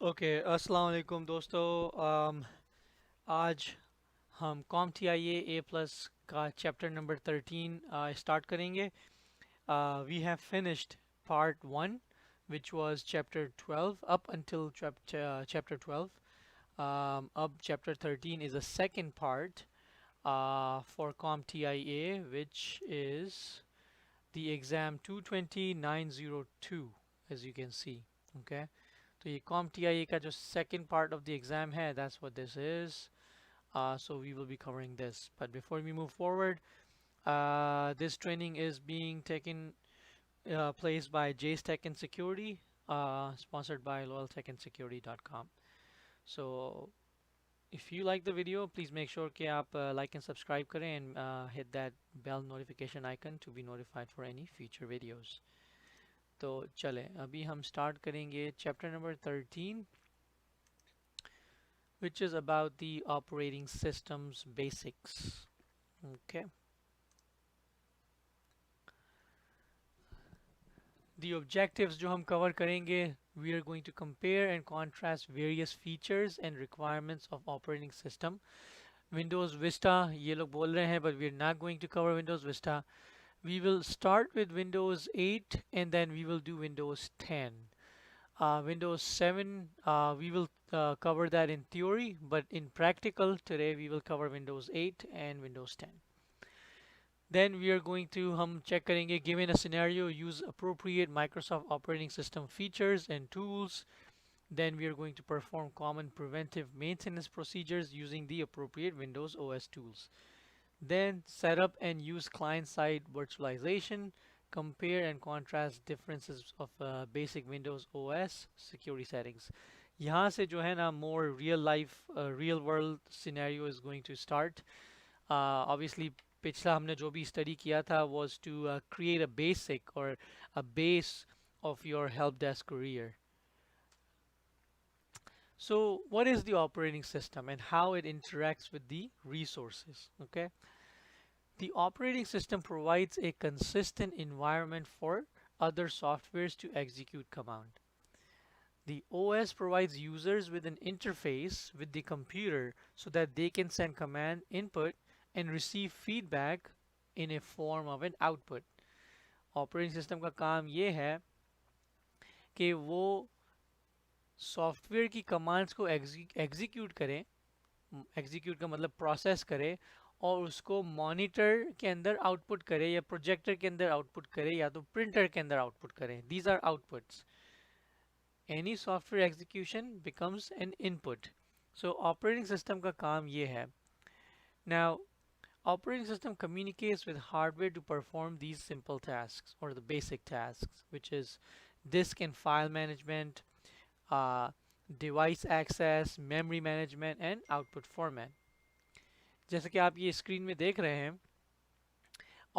Okay अस्सलाम वालेकुम दोस्तों। आज हम CompTIA A+ का चैप्टर नंबर 13 स्टार्ट करेंगे। We have finished part 1 which was chapter 12 up until chapter 12. Up chapter 13 is a second part for CompTIA, which is the exam 220902, as you can see. Okay. तो ये CompTIA का जो second part of the exam है, that's what this is. So we will be covering this. But before we move forward, this training is being taken place by J's Tech and Security, sponsored by loyaltechandsecurity.com. So if you like the video, please make sure कि आप like and subscribe करें and hit that bell notification icon to be notified for any future videos. तो चलें अभी हम start करेंगे chapter number 13, which is about the operating system's basics. Okay. The objectives जो हम cover करेंगे, we are going to compare and contrast various features and requirements of operating system. Windows Vista, ये लोग बोल रहे हैं, but we are not going to cover Windows Vista. We will start with Windows 8 and then we will do Windows 10. Windows 7, we will cover that in theory, but in practical today we will cover Windows 8 and Windows 10. Then we are going to हम check करेंगे, given a scenario, use appropriate Microsoft operating system features and tools. Then we are going to perform common preventive maintenance procedures using the appropriate Windows OS tools. Then set up and use client-side virtualization, compare and contrast differences of basic Windows OS security settings. यहाँ से जो है ना, more real life, real world scenario is going to start. Obviously पिछला हमने जो भी study किया था was to create a basic or a base of your help desk career. So what is the operating system and how it interacts with the resources? Okay. The operating system provides a consistent environment for other softwares to execute command. The OS provides users with an interface with the computer so that they can send command input and receive feedback in a form of an output. Operating system का काम ये है कि वो software की commands को execute करें, execute का मतलब प्रोसेस करे, और उसको मॉनिटर के अंदर आउटपुट करे या प्रोजेक्टर के अंदर आउटपुट करे या तो प्रिंटर के अंदर आउटपुट करे. These are outputs. Any software execution becomes an input. So operating system का काम ये है. Now operating system communicates with hardware to perform these simple tasks or the basic tasks, which is disk and file management, uh, device access, memory management, and output format. जैसे कि आप ये screen में देख रहे हैं,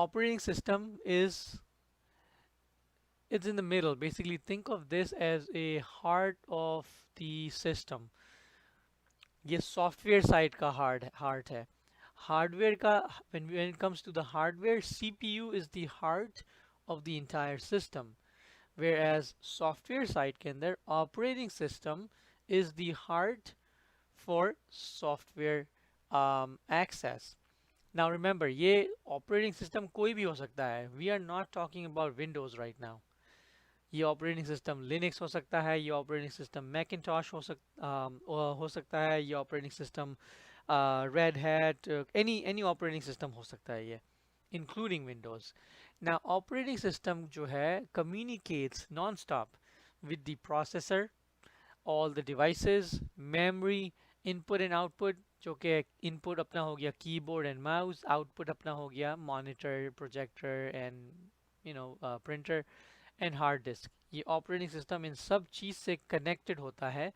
operating system it's in the middle. Basically think of this as a heart of the system. ये software side का हार्ट है. हार्डवेयर का, when it comes to the hardware, CPU is the heart of the entire system, whereas software side के अंदर operating system is the heart for software access. Now remember, ये operating system कोई भी हो सकता है. We are not talking about Windows right now. ये operating system Linux हो सकता है, ये operating system Macintosh हो सकता है, ये operating system Red Hat, any operating system हो सकता है ये, including Windows. Now operating system जो है communicates non-stop with the processor, all the devices, memory, input and output, जो कि input अपना हो गया keyboard and mouse, output अपना हो गया monitor, projector and printer and hard disk. ये operating system इन सब चीज से connected होता है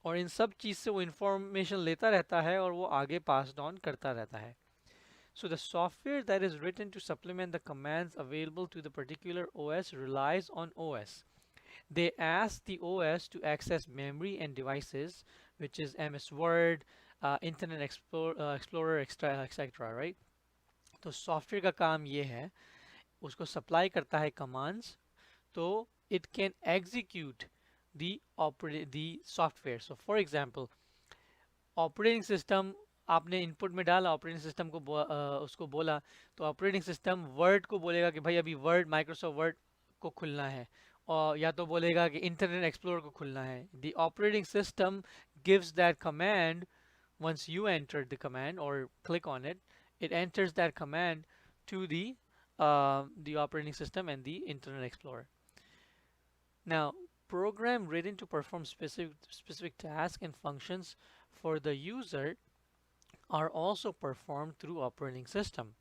और इन सब चीज से वो information लेता रहता है और वो आगे passed on करता रहता है. So the software that is written to supplement the commands available to the particular OS relies on OS. They ask the OS to access memory and devices, which is MS Word, Internet Explorer, etc. Right? तो software का काम ये है, उसको supply करता है commands, तो it can execute the software. So for example, operating system आपने इनपुट में डाला, ऑपरेटिंग सिस्टम को उसको बोला, तो ऑपरेटिंग सिस्टम वर्ड को बोलेगा कि भाई अभी वर्ड, माइक्रोसॉफ्ट वर्ड को खुलना है, और या तो बोलेगा कि इंटरनेट एक्सप्लोरर को खुलना है. The operating system gives that command. Once you enter the command or click on it, it enters that command to the operating system and the Internet Explorer. Now, program written to perform specific tasks and functions for the user are also performed through operating system.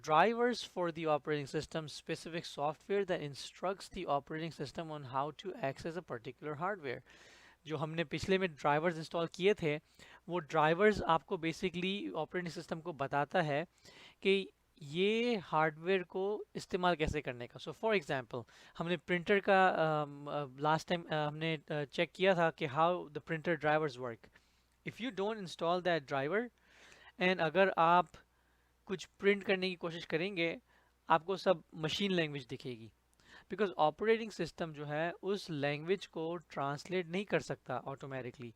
Drivers for the operating system specific software that instructs the operating system on how to access a particular hardware. जो हमने पिछले में drivers install किए थे, वो drivers आपको basically operating system को बताता है कि ये हार्डवेयर को इस्तेमाल कैसे करने का. सो फॉर एग्जांपल, हमने प्रिंटर का लास्ट टाइम हमने चेक किया था कि how the printer drivers work. If you don't install that driver and अगर आप कुछ प्रिंट करने की कोशिश करेंगे, आपको सब मशीन लैंग्वेज दिखेगी, बिकॉज ऑपरेटिंग सिस्टम जो है उस लैंग्वेज को ट्रांसलेट नहीं कर सकता ऑटोमेटिकली.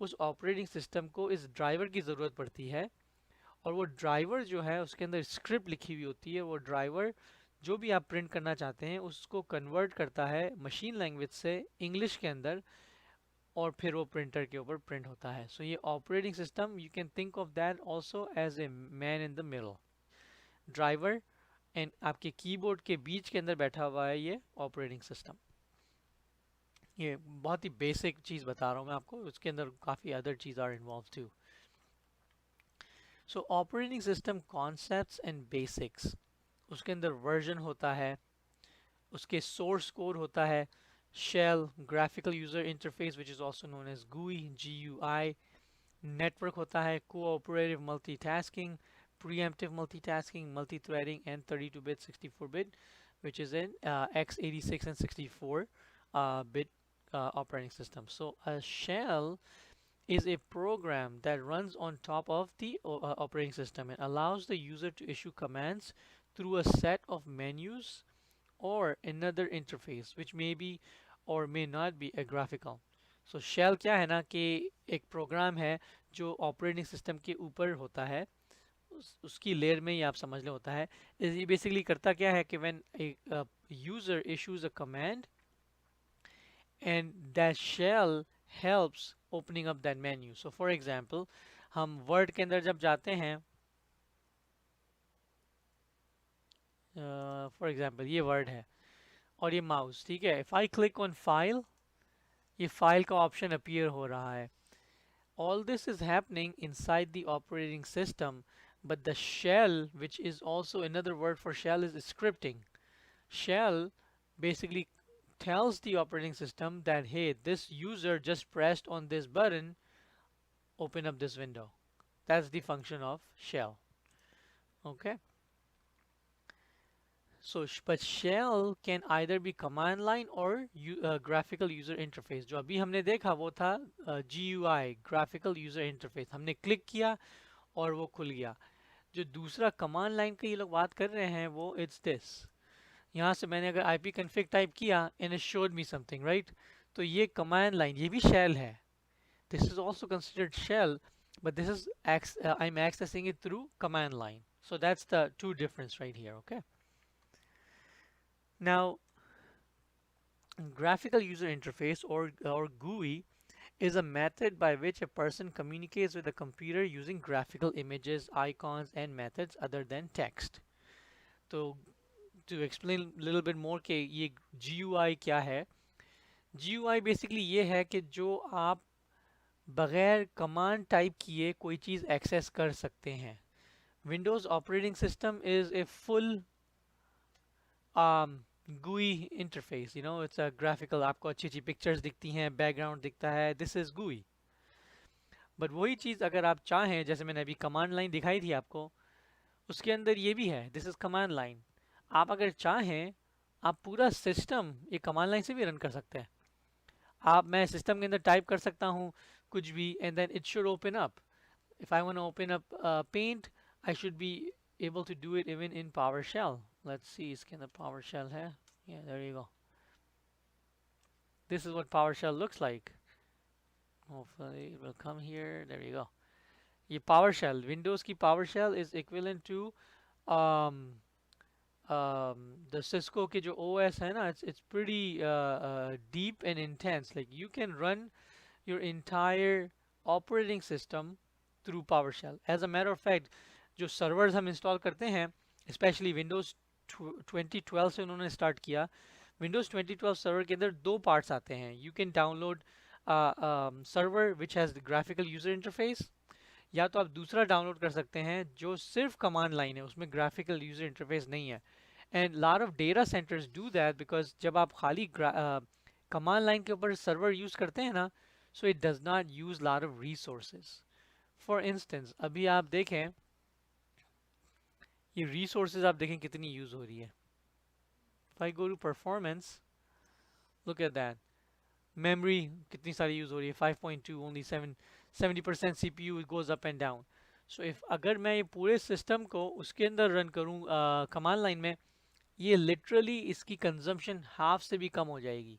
उस ऑपरेटिंग सिस्टम को इस ड्राइवर की ज़रूरत पड़ती है, और वो ड्राइवर जो है उसके अंदर स्क्रिप्ट लिखी हुई होती है. वो ड्राइवर जो भी आप प्रिंट करना चाहते हैं उसको कन्वर्ट करता है मशीन लैंग्वेज से इंग्लिश के अंदर, और फिर वो प्रिंटर के ऊपर प्रिंट होता है. सो ये operating system, you can think of that also as a man in the middle. Driver and आपके कीबोर्ड के बीच के अंदर बैठा हुआ है ये ऑपरेटिंग सिस्टम. ये बहुत ही बेसिक चीज़ बता रहा हूँ मैं आपको, उसके अंदर काफ़ी अदर चीज़ are involve too. So operating system concepts and basics, उसके अंदर वर्जन होता है, उसके सोर्स कोड होता है, shell, graphical user interface which is also known as GUI, GUI, network होता है, cooperative multitasking, preemptive multitasking, multi-threading, and 32-bit, 64-bit, which is in x86 and 64-bit operating system. So a shell is a program that runs on top of the operating system and allows the user to issue commands through a set of menus or another interface, which may be or may not be a graphical. So shell क्या है ना कि एक programme है जो operating system के ऊपर होता है, उसकी लेयर में ही आप समझ ले होता है. ये बेसिकली करता क्या है कि when a user issues a command and that shell helps opening up that menu. So for example, हम वर्ड के अंदर जब जाते हैं, फॉर एग्जांपल ये वर्ड है और ये माउस, ठीक है. If I click on file, ये फाइल का ऑप्शन अपीयर हो रहा है. All this is happening inside the operating system, but the shell, which is also another word for shell, is scripting. Shell basically tells the operating system that, hey, this user just pressed on this button, open up this window. That's the function of shell. Okay. So, but shell can either be command line or graphical user interface. जो अभी हमने देखा वो था GUI, graphical user interface. हमने click किया और वो खुल गया. जो दूसरा कमांड लाइन का ये लोग बात कर रहे हैं वो इट्स दिस. यहाँ से मैंने अगर IP config टाइप किया and it showed me something, right? तो ये कमांड लाइन, ये भी shell है. This is also considered shell, but this is I'm accessing it through command line. So that's the two difference right here. Okay. Now, graphical user interface or GUI is a method by which a person communicates with a computer using graphical images, icons, and methods other than text. So, to explain a little bit more कि ये GUI क्या है, GUI basically ये है कि जो आप बगैर कमांड टाइप किए कोई चीज़ एक्सेस कर सकते हैं. Windows operating system is a full GUI interface, you know, it's a graphical, आपको अच्छी अच्छी पिक्चर्स दिखती हैं, बैकग्राउंड दिखता है, दिस इज GUI. बट वही चीज़ अगर आप चाहें, जैसे मैंने अभी कमांड लाइन दिखाई थी आपको, उसके अंदर ये भी है, दिस इज कमांड लाइन. आप अगर चाहें आप पूरा सिस्टम ये कमांड लाइन से भी रन कर सकते हैं. मैं सिस्टम के अंदर टाइप कर सकता हूँ कुछ भी and then it should open up. If I want to open up paint, I should be able to do it even in PowerShell. Let's see, इसके अंदर PowerShell है. Yeah, there you go. This is what PowerShell looks like. Hopefully it will come here. There you go. ये PowerShell, Windows की PowerShell is equivalent to um, the Cisco के जो OS है ना, it's pretty deep and intense. Like you can run your entire operating system through PowerShell. As a matter of fact, जो servers हम install करते हैं, especially Windows 2012 से उन्होंने start किया. Windows 2012 server के अंदर दो parts आते हैं. You can download server which has the graphical user interface, या तो आप दूसरा डाउनलोड कर सकते हैं जो सिर्फ कमांड लाइन है, उसमें ग्राफिकल यूजर इंटरफेस नहीं है. And lot of data centres do that because जब आप खाली कमांड लाइन के ऊपर सर्वर यूज करते हैं ना, so it does not use lot of resources. For instance अभी आप देखें ये रिसोर्सेज आप देखें कितनी यूज हो रही है. If I go to performance, look at that. Memory कितनी सारी यूज हो रही है, 5.2, only 70% CPU it goes up and down. So if अगर मैं ये पूरे सिस्टम को उसके अंदर रन करूँ कमांड लाइन में, ये लिटरली इसकी कंजम्पशन हाफ से भी कम हो जाएगी.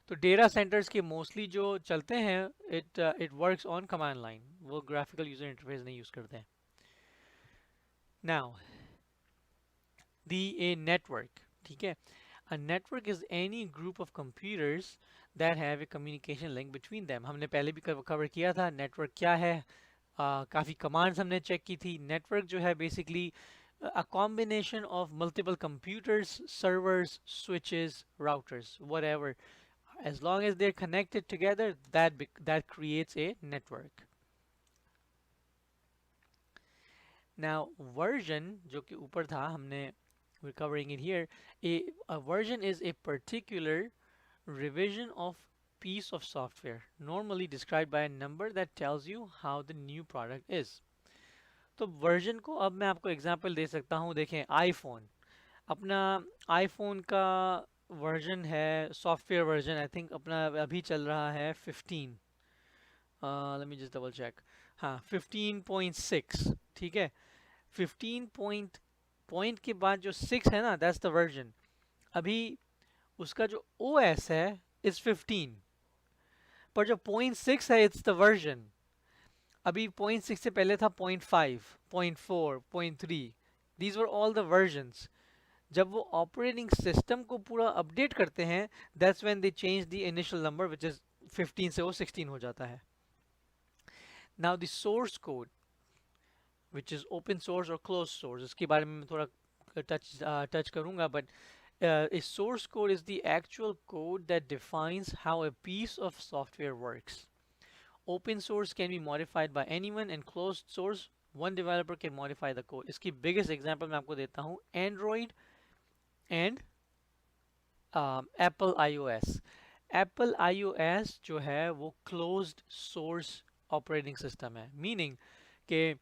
तो डेटा सेंटर्स के मोस्टली जो चलते हैं it works on command line, वो ग्राफिकल यूजर इंटरफेस नहीं यूज करते हैं. नाउ दी ए नेटवर्क, ठीक है. A network is any group of computers that have a communication link between them. हमने पहले भी कवर किया था नेटवर्क क्या है. काफ़ी कमांड्स हमने चेक की थी. नेटवर्क जो है basically a combination of multiple computers, servers, switches, routers, whatever. As long as they're connected together, that creates a network. Now version जो कि ऊपर था, हमने we're covering it here. A version is a particular revision of piece of software, normally described by a number that tells you how the new product is. तो version को अब मैं आपको एग्जांपल दे सकता हूँ. देखें आईफोन, अपना आईफोन का वर्जन है, सॉफ्टवेयर वर्जन आई थिंक अपना अभी चल रहा है 15. Let me just double check. हाँ 15.6, ठीक है. 15 पॉइंट के बाद जो 6 है ना, दैट्स द वर्जन. अभी उसका जो OS है इज 15, पर जो 0.6 है इट्स द वर्जन. अभी 0.6 से पहले था 0.5, 0.4, 0.3. These were all the versions. जब वो ऑपरेटिंग सिस्टम को पूरा अपडेट करते हैं, that's when they change the initial number which is 15 से वो 16 हो जाता है. Now the source code which is open source or closed source, इसके बारे में मैं थोड़ा टच करूंगा. But a source code is the actual code that defines how a piece of software works. Open source can be modified by anyone and closed source one developer can modify the code. इसकी biggest example मैं आपको देता हूँ, Android and Apple iOS. Apple iOS जो है वो closed source operating system है, meaning कि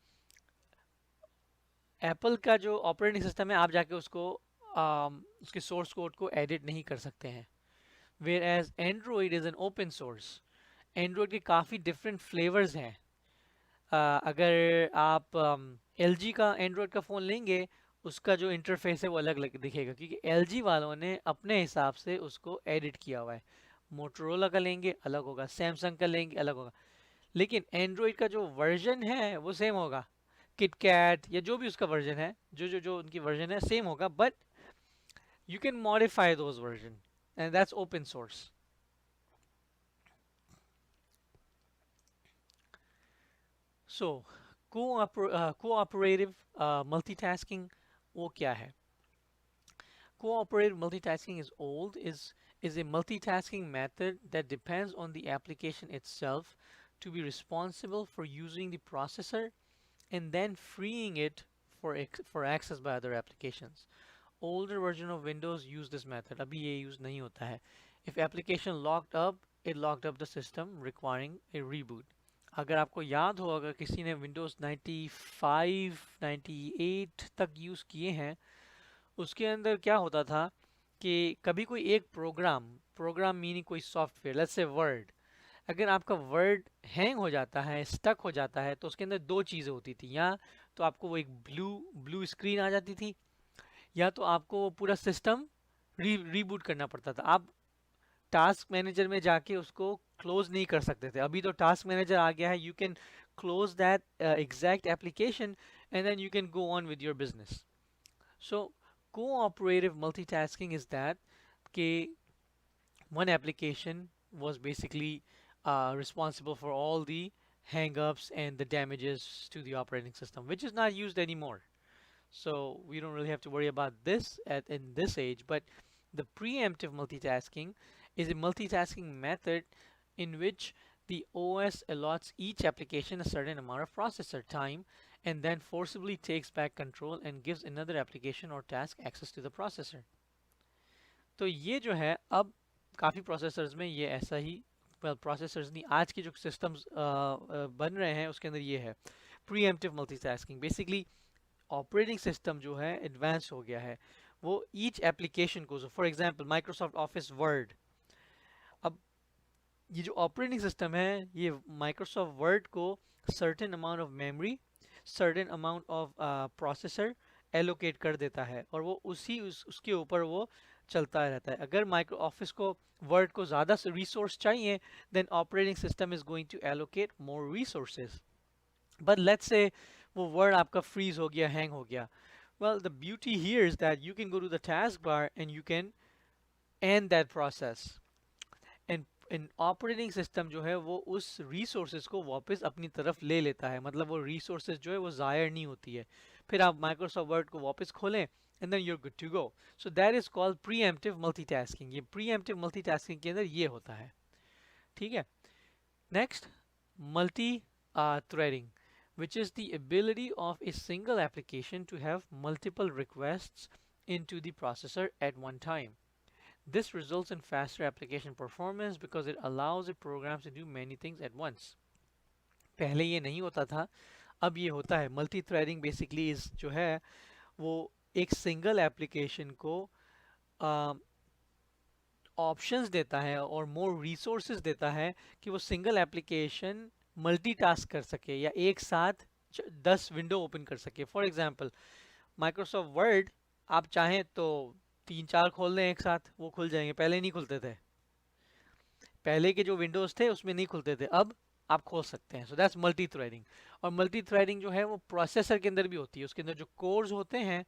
एप्पल का जो ऑपरेटिंग सिस्टम है आप जाके उसको उसके सोर्स कोड को एडिट नहीं कर सकते हैं. Whereas Android is an open source. Android के काफ़ी डिफरेंट फ्लेवर्स हैं. अगर आप LG का एंड्रॉयड का फ़ोन लेंगे, उसका जो इंटरफेस है वो अलग अलग दिखेगा, क्योंकि LG वालों ने अपने हिसाब से उसको एडिट किया हुआ है. मोटरोला का लेंगे अलग होगा, सैमसंग का लेंगे अलग होगा. लेकिन एंड्रॉयड का जो वर्जन है वो सेम होगा. किटकैट या जो भी उसका वर्जन है, जो उनकी वर्जन है सेम होगा, but you can modify those version and that's open source. So cooperative multitasking वो क्या है? Cooperative multitasking is old, is a multitasking method that depends on the application itself to be responsible for using the processor and then freeing it for access by other applications. Older version of Windows use this method. अभी ये use नहीं होता है. If application locked up, it locked up the system, requiring a reboot. अगर आपको याद हो, अगर किसी ने Windows 95, 98 तक यूज़ किए हैं, उसके अंदर क्या होता था कि कभी कोई एक प्रोग्राम मीनिंग कोई सॉफ्टवेयर, लेट्स से वर्ड, अगर आपका वर्ड हैंग हो जाता है, स्टक हो जाता है, तो उसके अंदर दो चीज़ें होती थी. या तो आपको वो एक ब्लू स्क्रीन आ जाती थी, या तो आपको वो पूरा सिस्टम रीबूट करना पड़ता था. आप टास्क मैनेजर में जाके उसको क्लोज नहीं कर सकते थे। अभी तो टास्क मैनेजर आ गया है, you can close that exact application and then you can go on with your business. So cooperative multitasking is that ke one application was basically responsible for all the hang-ups and the damages to the operating system, which is not used anymore. So we don't really have to worry about this in this age. But the preemptive multitasking is a multitasking method in which the OS allots each application a certain amount of processor time and then forcibly takes back control and gives another application or task access to the processor. तो ये जो है अब काफ़ी processors में ये ऐसा ही, well, processors नहीं, आज के जो सिस्टम्स बन रहे हैं उसके अंदर ये है pre-emptive multitasking. Basically operating system जो है एडवांस हो गया है, वो ईच एप्लीकेशन को, for example Microsoft office word, अब ये जो ऑपरेटिंग सिस्टम है ये माइक्रोसॉफ्ट वर्ड को certain amount of memory, certain amount of processor allocate कर देता है और वो उसके ऊपर वो चलता रहता है। अगर माइक्रो ऑफिस को वर्ड को ज़्यादा रिसोर्स चाहिए then operating system is going to allocate more resources. But let's say वो वर्ड आपका फ्रीज हो गया, हैंग हो गया, well the beauty here is that you can go to the taskbar and you can end that process and in operating system जो है वो उस रिसोर्सेज को वापस अपनी तरफ ले लेता है, मतलब वो रिसोर्सेज जो है वो ज़ायर नहीं होती है। फिर आप माइक्रोसॉफ्ट वर्ड को वापस खोलें and then you are good to go. So that is called preemptive multitasking. ये प्रीएम्प्टिव मल्टीटास्किंग के अंदर ये होता है, ठीक है। Next, multi threading, which is the ability of a single application to have multiple requests into the processor at one time. This results in faster application performance because it allows the programs to do many things at once. पहले ये नहीं होता था, अब ये होता है। Multi threading basically इस जो है वो एक सिंगल एप्लीकेशन को ऑप्शंस देता है और मोर रिसोर्सेज देता है कि वो सिंगल एप्लीकेशन मल्टीटास्क कर सके या एक साथ 10 विंडो ओपन कर सके। फॉर एग्जांपल माइक्रोसॉफ्ट वर्ड आप चाहें तो 3-4 खोल दें एक साथ, वो खुल जाएंगे, पहले नहीं खुलते थे। पहले के जो विंडोज थे उसमें नहीं खुलते थे, अब आप खोल सकते हैं। So that's multi threading. और मल्टी थ्रेडिंग जो है वो प्रोसेसर के अंदर भी होती है, उसके अंदर जो कोर्स होते हैं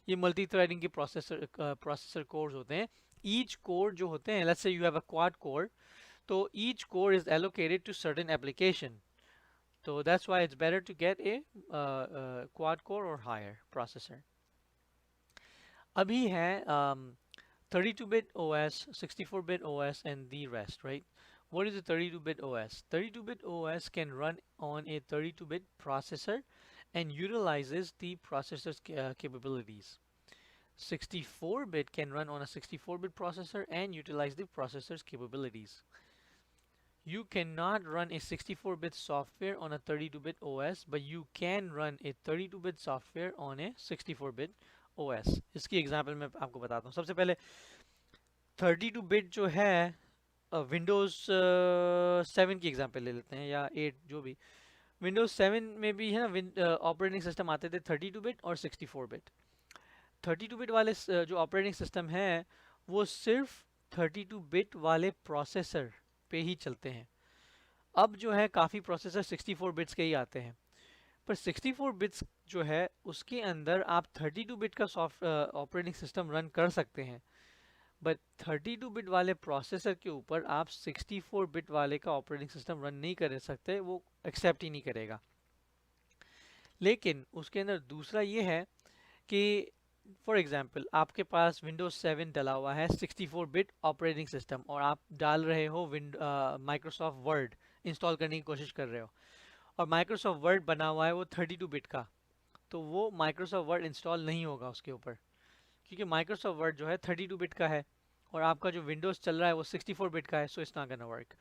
ये मल्टी थ्रेडिंग के प्रोसेसर कोर्स होते हैं। ईच कोर जो होते हैं, let's say you have a quad core, तो each core is allocated to certain application. So that's why it's better to get a quad core or higher processor. अभी है 32-bit OS, 64-bit OS and the rest, right? What is a 32-bit OS? 32-bit OS can run on a 32-bit processor and utilizes the processor's capabilities. 64-bit can run on a 64-bit processor and utilize the processor's capabilities. You cannot run a 64-bit software on a 32-bit OS, but you can run a 32-bit software on a 64-bit OS. इसकी example मैं आपको बताता हूँ। सबसे पहले 32-bit जो है Windows 7 की एग्जांपल ले लेते हैं या 8, जो भी। विंडोज़ 7 में भी है ना ऑपरेटिंग सिस्टम आते थे 32-bit और 64-bit। 32-bit वाले जो ऑपरेटिंग सिस्टम है वो सिर्फ 32-bit वाले प्रोसेसर पे ही चलते हैं। अब जो है काफ़ी प्रोसेसर 64 बिट्स के ही आते हैं, पर 64 बिट्स जो है उसके अंदर आप 32 बिट का सॉफ्ट ऑपरेटिंग सिस्टम रन कर सकते हैं, बट 32 बिट वाले प्रोसेसर के ऊपर आप 64 बिट वाले का ऑपरेटिंग सिस्टम रन नहीं कर सकते, वो एक्सेप्ट ही नहीं करेगा। लेकिन उसके अंदर दूसरा ये है कि फॉर एग्जाम्पल आपके पास विंडोज 7 डला हुआ है 64 बिट ऑपरेटिंग सिस्टम और आप डाल रहे हो माइक्रोसॉफ्ट वर्ड इंस्टॉल करने की कोशिश कर रहे हो और माइक्रोसॉफ्ट वर्ड बना हुआ है वो 32 बिट का, तो वो माइक्रोसॉफ्ट वर्ड इंस्टॉल नहीं होगा उसके ऊपर, क्योंकि माइक्रोसॉफ्ट वर्ड जो है 32 बिट का है और आपका जो विंडोज चल रहा है वो 64 बिट का है, so it's not gonna work.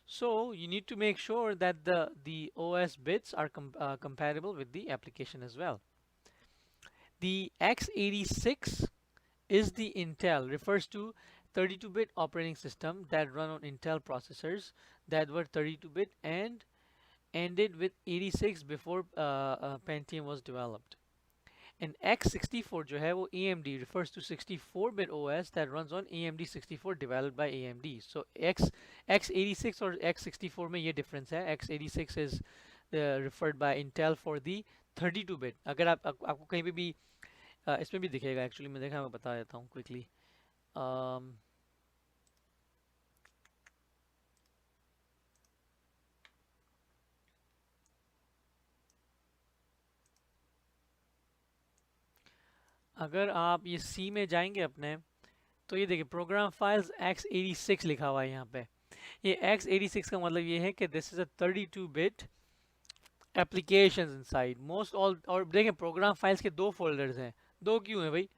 So you need to make sure that the OS bits are compatible with the application as well. The x86 is the Intel, refers to 32-bit operating system that run on Intel processors that were 32-bit and ended with 86 before Pentium was developed. And x64 जो है वो AMD refers to 64-bit OS that runs on AMD 64 developed by AMD. So x86 और x64 में ये difference है. x86 is referred by Intel for the 32-bit. अगर आपको कहीं पे भी इसमें भी दिखेगा actually, मैं देखा, मैं बता देता हूँ quickly. अगर आप ये C में जाएंगे अपने, तो ये देखिए प्रोग्राम फाइल्स x86 लिखा हुआ है यहाँ पे. ये x86 का मतलब ये है कि this is a 32-bit applications inside most all. और देखें प्रोग्राम फाइल्स के दो फोल्डर्स हैं. दो क्यों हैं भाई?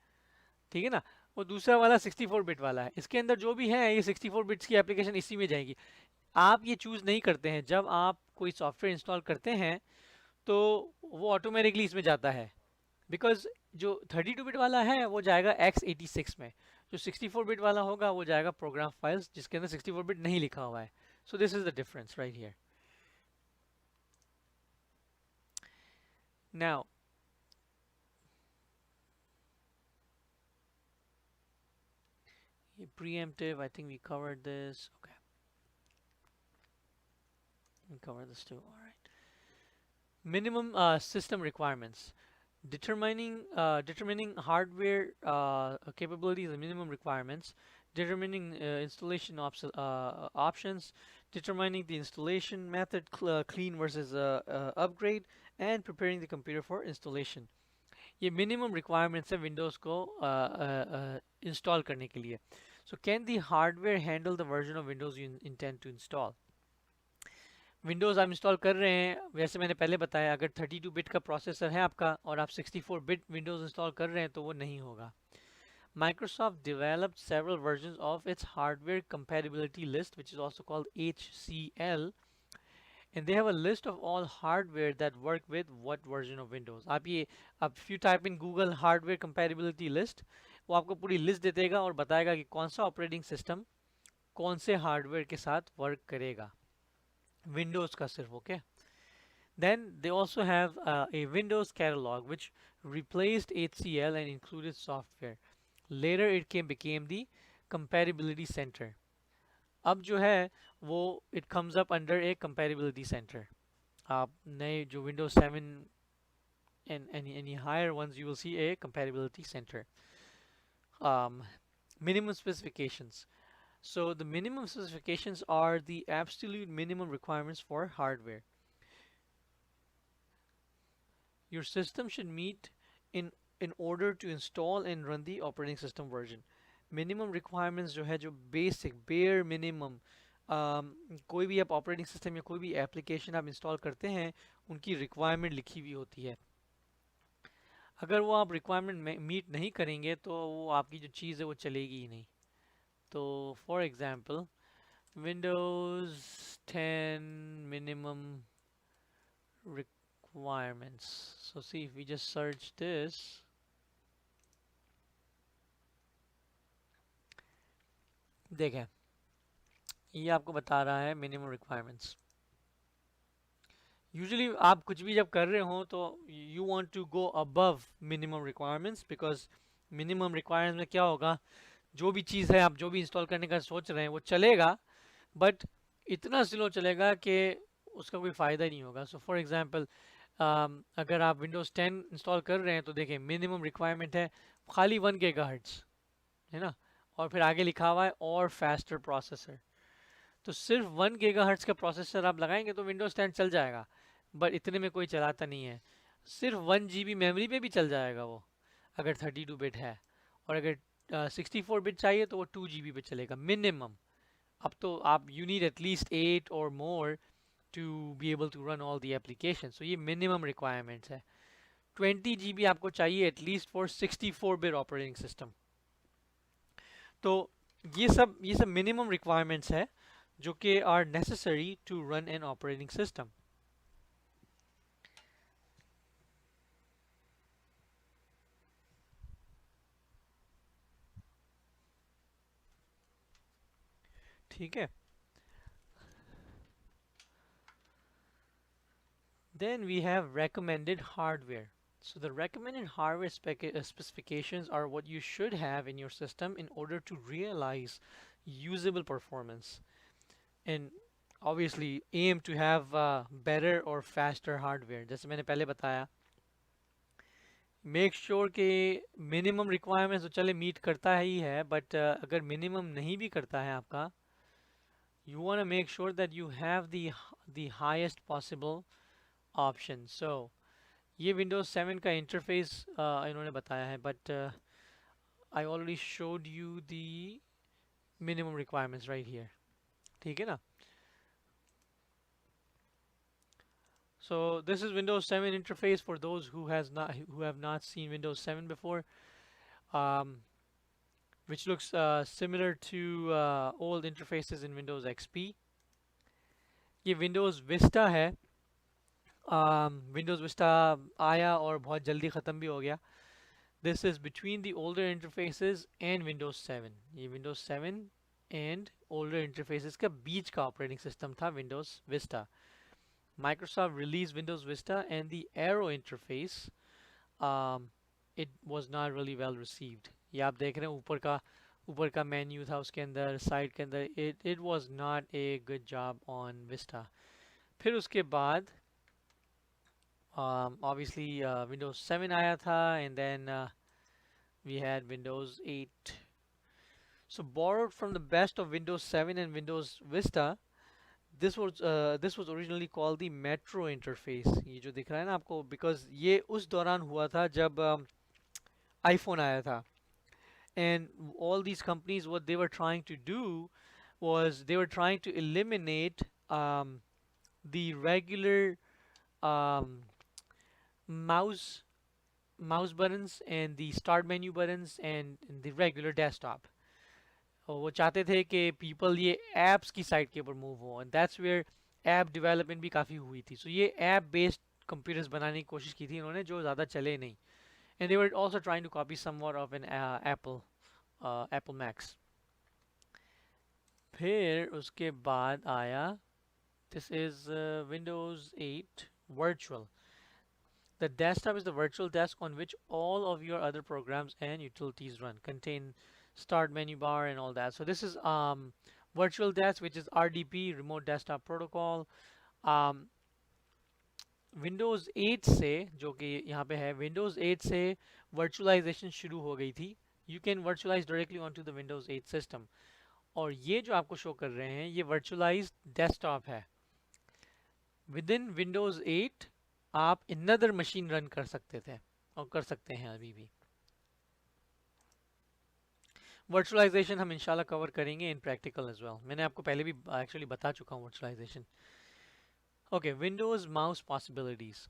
ठीक है ना. वो दूसरा वाला 64 बिट वाला है. इसके अंदर जो भी है ये 64 बिट्स की एप्लीकेशन इसी में जाएगी. आप ये चूज नहीं करते हैं. जब आप कोई सॉफ्टवेयर इंस्टॉल करते हैं तो वो ऑटोमेटिकली इसमें जाता है. बिकॉज जो 32 बिट वाला है वो जाएगा x86 में. जो 64 बिट वाला होगा वो जाएगा प्रोग्राम फाइल्स जिसके अंदर 64 बिट नहीं लिखा हुआ है. So this is the difference right here. Now preemptive, I think we covered this. Okay, we covered this too. All right. Minimum system requirements. Determining hardware capabilities and minimum requirements. Determining installation options. Determining the installation method, clean versus upgrade, and preparing the computer for installation. ये minimum requirements है Windows को install करने के लिए. So can the hardware handle the version of Windows you intend to install? Windows आप install कर रहे हैं, वैसे मैंने पहले बताया अगर 32 बिट का प्रोसेसर है आपका और आप 64 बिट विंडोज़ इंस्टॉल कर रहे हैं तो वो नहीं होगा. Microsoft developed several versions of its hardware compatibility list, which is also called HCL, and they have a list of all hardware that work with what version of Windows. आप if you type in Google hardware compatibility list, वो आपको पूरी list दे देगा और बताएगा कि कौन सा ऑपरेटिंग सिस्टम कौन से हार्डवेयर के साथ वर्क करेगा. विंडोज़ का सिर्फ. Okay. Then they also have a Windows catalog which replaced HCL and included software. Later it became the compatibility center. अब जो है वो it comes up under a compatibility center. आप नए जो Windows 7 and any higher ones you will see a compatibility center. Minimum specifications. So the minimum specifications are the absolute minimum requirements for hardware. Your system should meet in order to install and run the operating system version. Minimum requirements जो है, जो basic bare minimum, कोई भी आप operating system या कोई भी application आप इंस्टॉल करते हैं उनकी रिक्वायरमेंट लिखी हुई होती है. अगर वो आप रिक्वायरमेंट मीट नहीं करेंगे तो वो आपकी जो चीज़ है वो चलेगी ही नहीं. तो for example Windows 10 minimum requirements. So see if we just search this. देखें ये आपको बता रहा है मिनिमम रिक्वायरमेंट्स. यूजुअली आप कुछ भी जब कर रहे हो तो you want to go above minimum requirements, because minimum requirements में क्या होगा, जो भी चीज़ है आप जो भी इंस्टॉल करने का सोच रहे हैं वो चलेगा बट इतना स्लो चलेगा कि उसका कोई फ़ायदा ही नहीं होगा. सो फॉर एग्जांपल अगर आप विंडोज़ 10 इंस्टॉल कर रहे हैं तो देखें मिनिमम रिक्वायरमेंट है खाली 1 गीगाहर्ट्ज़ है ना, और फिर आगे लिखा हुआ है और फास्टर प्रोसेसर. तो सिर्फ 1 गीगाहर्ट्ज़ का प्रोसेसर आप लगाएंगे तो विंडोज़ 10 चल जाएगा, बट इतने में कोई चलाता नहीं है. सिर्फ 1 GB मेमोरी पे भी चल जाएगा वो अगर 32 बिट है, और अगर 64 बिट चाहिए तो वो 2 GB पे चलेगा मिनिमम. अब तो आप यू नीड एटलीस्ट 8 और more to be able to run all the application. So ये मिनिमम रिक्वायरमेंट्स है. 20 GB आपको चाहिए at least for 64 bit operating system. तो ये सब मिनिमम रिक्वायरमेंट्स है जो कि are necessary to run an operating system. ठीक है. Then we have recommended hardware. So the recommended hardware specifications are what you should have in your system in order to realize usable performance, and obviously aim to have better or faster hardware. जैसे मैंने पहले बताया, make sure के minimum requirements तो चले meet करता ही है, but अगर मिनिमम नहीं भी करता है आपका, you want to make sure that you have the highest possible option. So ये Windows 7 का इंटरफेस इन्होंने बताया है, but I already showed you the minimum requirements right here. ठीक है ना? So this is Windows 7 interface for those who have not seen Windows 7 before, which looks similar to old interfaces in Windows XP. ये Windows Vista है. Windows Vista आया और बहुत जल्दी ख़त्म भी हो गया. This is between the older interfaces and Windows 7. ये Windows 7 and older interfaces का बीच का operating system था Windows Vista. Microsoft released Windows Vista and the Aero interface. It was not really well received. ये आप देख रहे हैं ऊपर का मेन्यू था उसके अंदर, साइड के अंदर. It was not a good job on Vista. फिर उसके बाद obviously Windows 7 आया था, and then we had Windows 8. So borrowed from the best of Windows 7 and Windows Vista, this was originally called the Metro interface. ये जो दिख रहा है ना आपको, because ये उस दौरान हुआ था जब iPhone आया था, and all these companies, what they were trying to do was they were trying to eliminate the regular um, mouse buttons and the start menu buttons and the regular desktop. और वो चाहते थे कि people ये apps की side के ऊपर move हो, and that's where app development भी काफ़ी हुई थी. So ये app based computers बनाने की कोशिश की थी इन्होंने, जो ज़्यादा चले नहीं. And they were also trying to copy somewhat of an Apple Macs. फिर उसके बाद आया, this is Windows 8 Virtual. The desktop is the virtual desk on which all of your other programs and utilities run, contain start menu bar and all that. So this is virtual desk, which is RDP, remote desktop protocol. Windows 8 से, जो कि यहाँ पे है, Windows 8 से virtualization शुरू हो गई थी. You can virtualize directly onto the Windows 8 system. और ये जो आपको शो कर रहे हैं, ये virtualized desktop है. Within Windows 8 आप another machine रन कर सकते थे और कर सकते हैं अभी भी. वर्चुअलाइजेशन हम इंशाल्लाह कवर करेंगे इन प्रैक्टिकल एज वेल. मैंने आपको पहले भी एक्चुअली बता चुका हूँ virtualization. Okay, Windows mouse possibilities.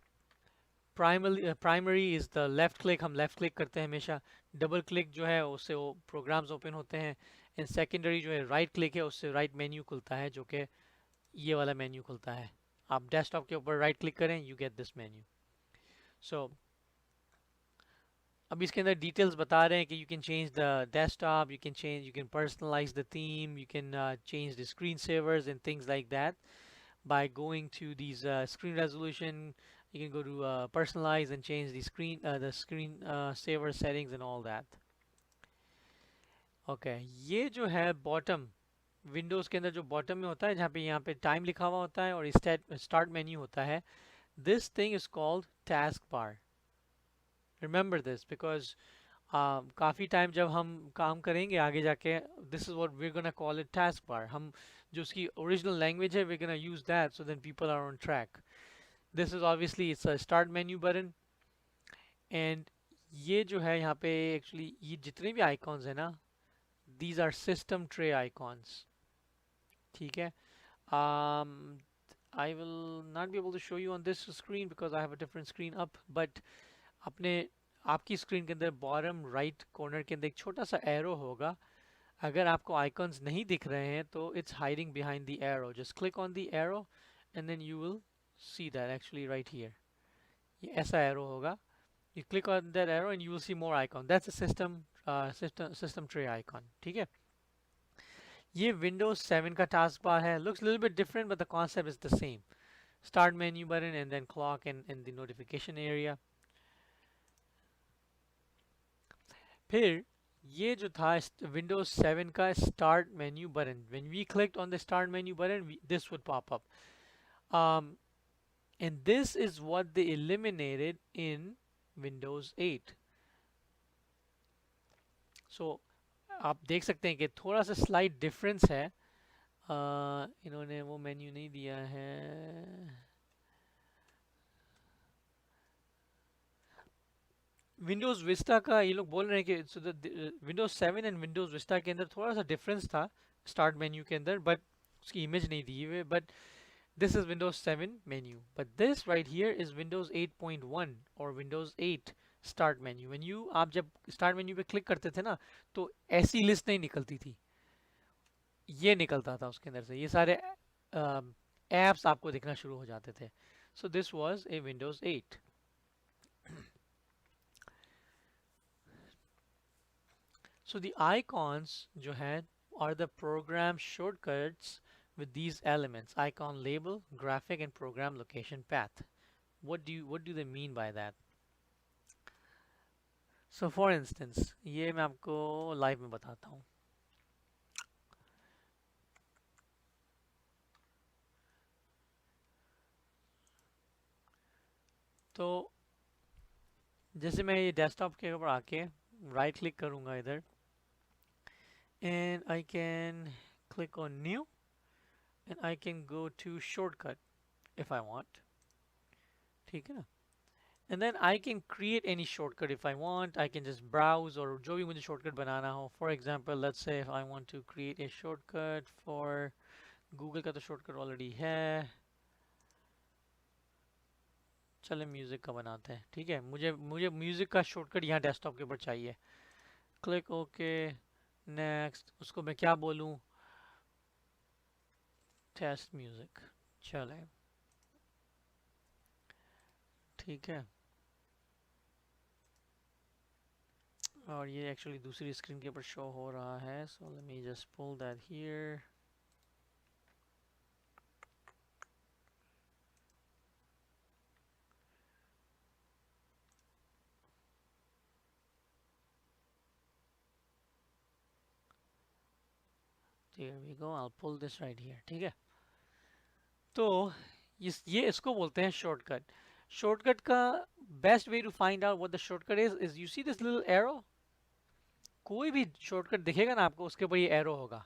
Primary is the left click. हम लेफ्ट क्लिक करते हैं हमेशा. डबल क्लिक जो है उससे वो प्रोग्राम्स ओपन होते हैं. एंड सेकेंडरी जो है राइट क्लिक है, उससे राइट मेन्यू खुलता है, जो कि ये वाला मेन्यू खुलता है. आप डेस्कटॉप के ऊपर राइट क्लिक करें, you get this menu. So अब इसके अंदर डिटेल्स बता रहे हैं कि you can change the desktop, you can personalize the theme, you can change the screen savers and things like that by going to these screen resolution. You can go to personalize and change the screen saver settings and all that. Okay, ये जो है bottom Windows के अंदर जो bottom में होता है, जहाँ पे यहाँ पे टाइम लिखा हुआ होता है और स्टार्ट मेन्यू होता है, this thing is called task bar. Remember this because काफ़ी टाइम जब हम काम करेंगे आगे जाके, this is what we are gonna call it task bar. हम जो उसकी ओरिजिनल लैंग्वेज है, we are gonna use that, so then people are on track. This is obviously it's a start menu button. And ये जो है यहाँ पे actually ये जितने भी आइकॉन्स है ना, these are system tray icons. ठीक है. I will not be able to show you on this screen because I have a different screen up, but अपने आपकी स्क्रीन के अंदर बॉटम राइट कॉर्नर के अंदर एक छोटा सा एरो होगा. अगर आपको आइकॉन्स नहीं दिख रहे हैं तो it's hiding behind the arrow. Just click on the arrow and then you will see that actually right here. ये ऐसा एरो होगा. You click on that arrow and you will see more icon. That's a system tray icon. ठीक है. ये Windows 7 का task bar है. Looks a little bit different but the concept is the same. Start menu button and then clock and the notification area. फिर ये जो था Windows 7 का start menu button, when we clicked on the start menu button this would pop up, and this is what they eliminated in Windows 8. So आप देख सकते हैं कि थोड़ा सा स्लाइट डिफरेंस है। इन्होंने वो मेन्यू नहीं दिया है। विंडोज विस्टा का ये लोग बोल रहे हैं कि विंडोज 7 एंड विंडोज विस्टा के अंदर थोड़ा सा डिफरेंस था स्टार्ट मेन्यू के अंदर, बट उसकी इमेज नहीं दी हुई, but this is Windows 7 menu, but this right here is Windows 8.1 or Windows 8 start menu. When you आप जब start menu पे क्लिक करते थे ना, तो ऐसी लिस्ट नहीं निकलती थी, ये निकलता था उसके अंदर से, ये सारे एप्स आपको दिखना शुरू हो जाते थे. So this was a Windows 8. So the icons जो हैं are the program shortcuts with these elements: icon label, graphic, and program location path. What do they mean by that? So for instance, ये मैं आपको live में बताता हूँ. तो जैसे मैं ये डेस्कटॉप के ऊपर आके राइट क्लिक करूँगा इधर, and I can click on new and I can go to shortcut if I want. ठीक है ना? And then I can create any shortcut if I want. I can just browse और जो भी मुझे shortcut बनाना हो. For example, let's say if I want to create a shortcut for Google का तो shortcut already है. चले म्यूजिक का बनाते हैं. ठीक है, मुझे मुझे म्यूजिक का शॉर्टकट यहाँ डेस्कटॉप के ऊपर चाहिए. Click okay, next. उसको मैं क्या बोलूँ? Test music. चले, ठीक है. और ये एक्चुअली दूसरी स्क्रीन के ऊपर शो हो रहा है, so let me just pull that here. Here we go. I'll pull this right here. ठीक है. तो ये इसको बोलते हैं शॉर्टकट. शॉर्टकट का best way to find out what the shortcut is you see this little arrow. कोई भी शॉर्टकट दिखेगा ना आपको, उसके ऊपर ये एरो होगा.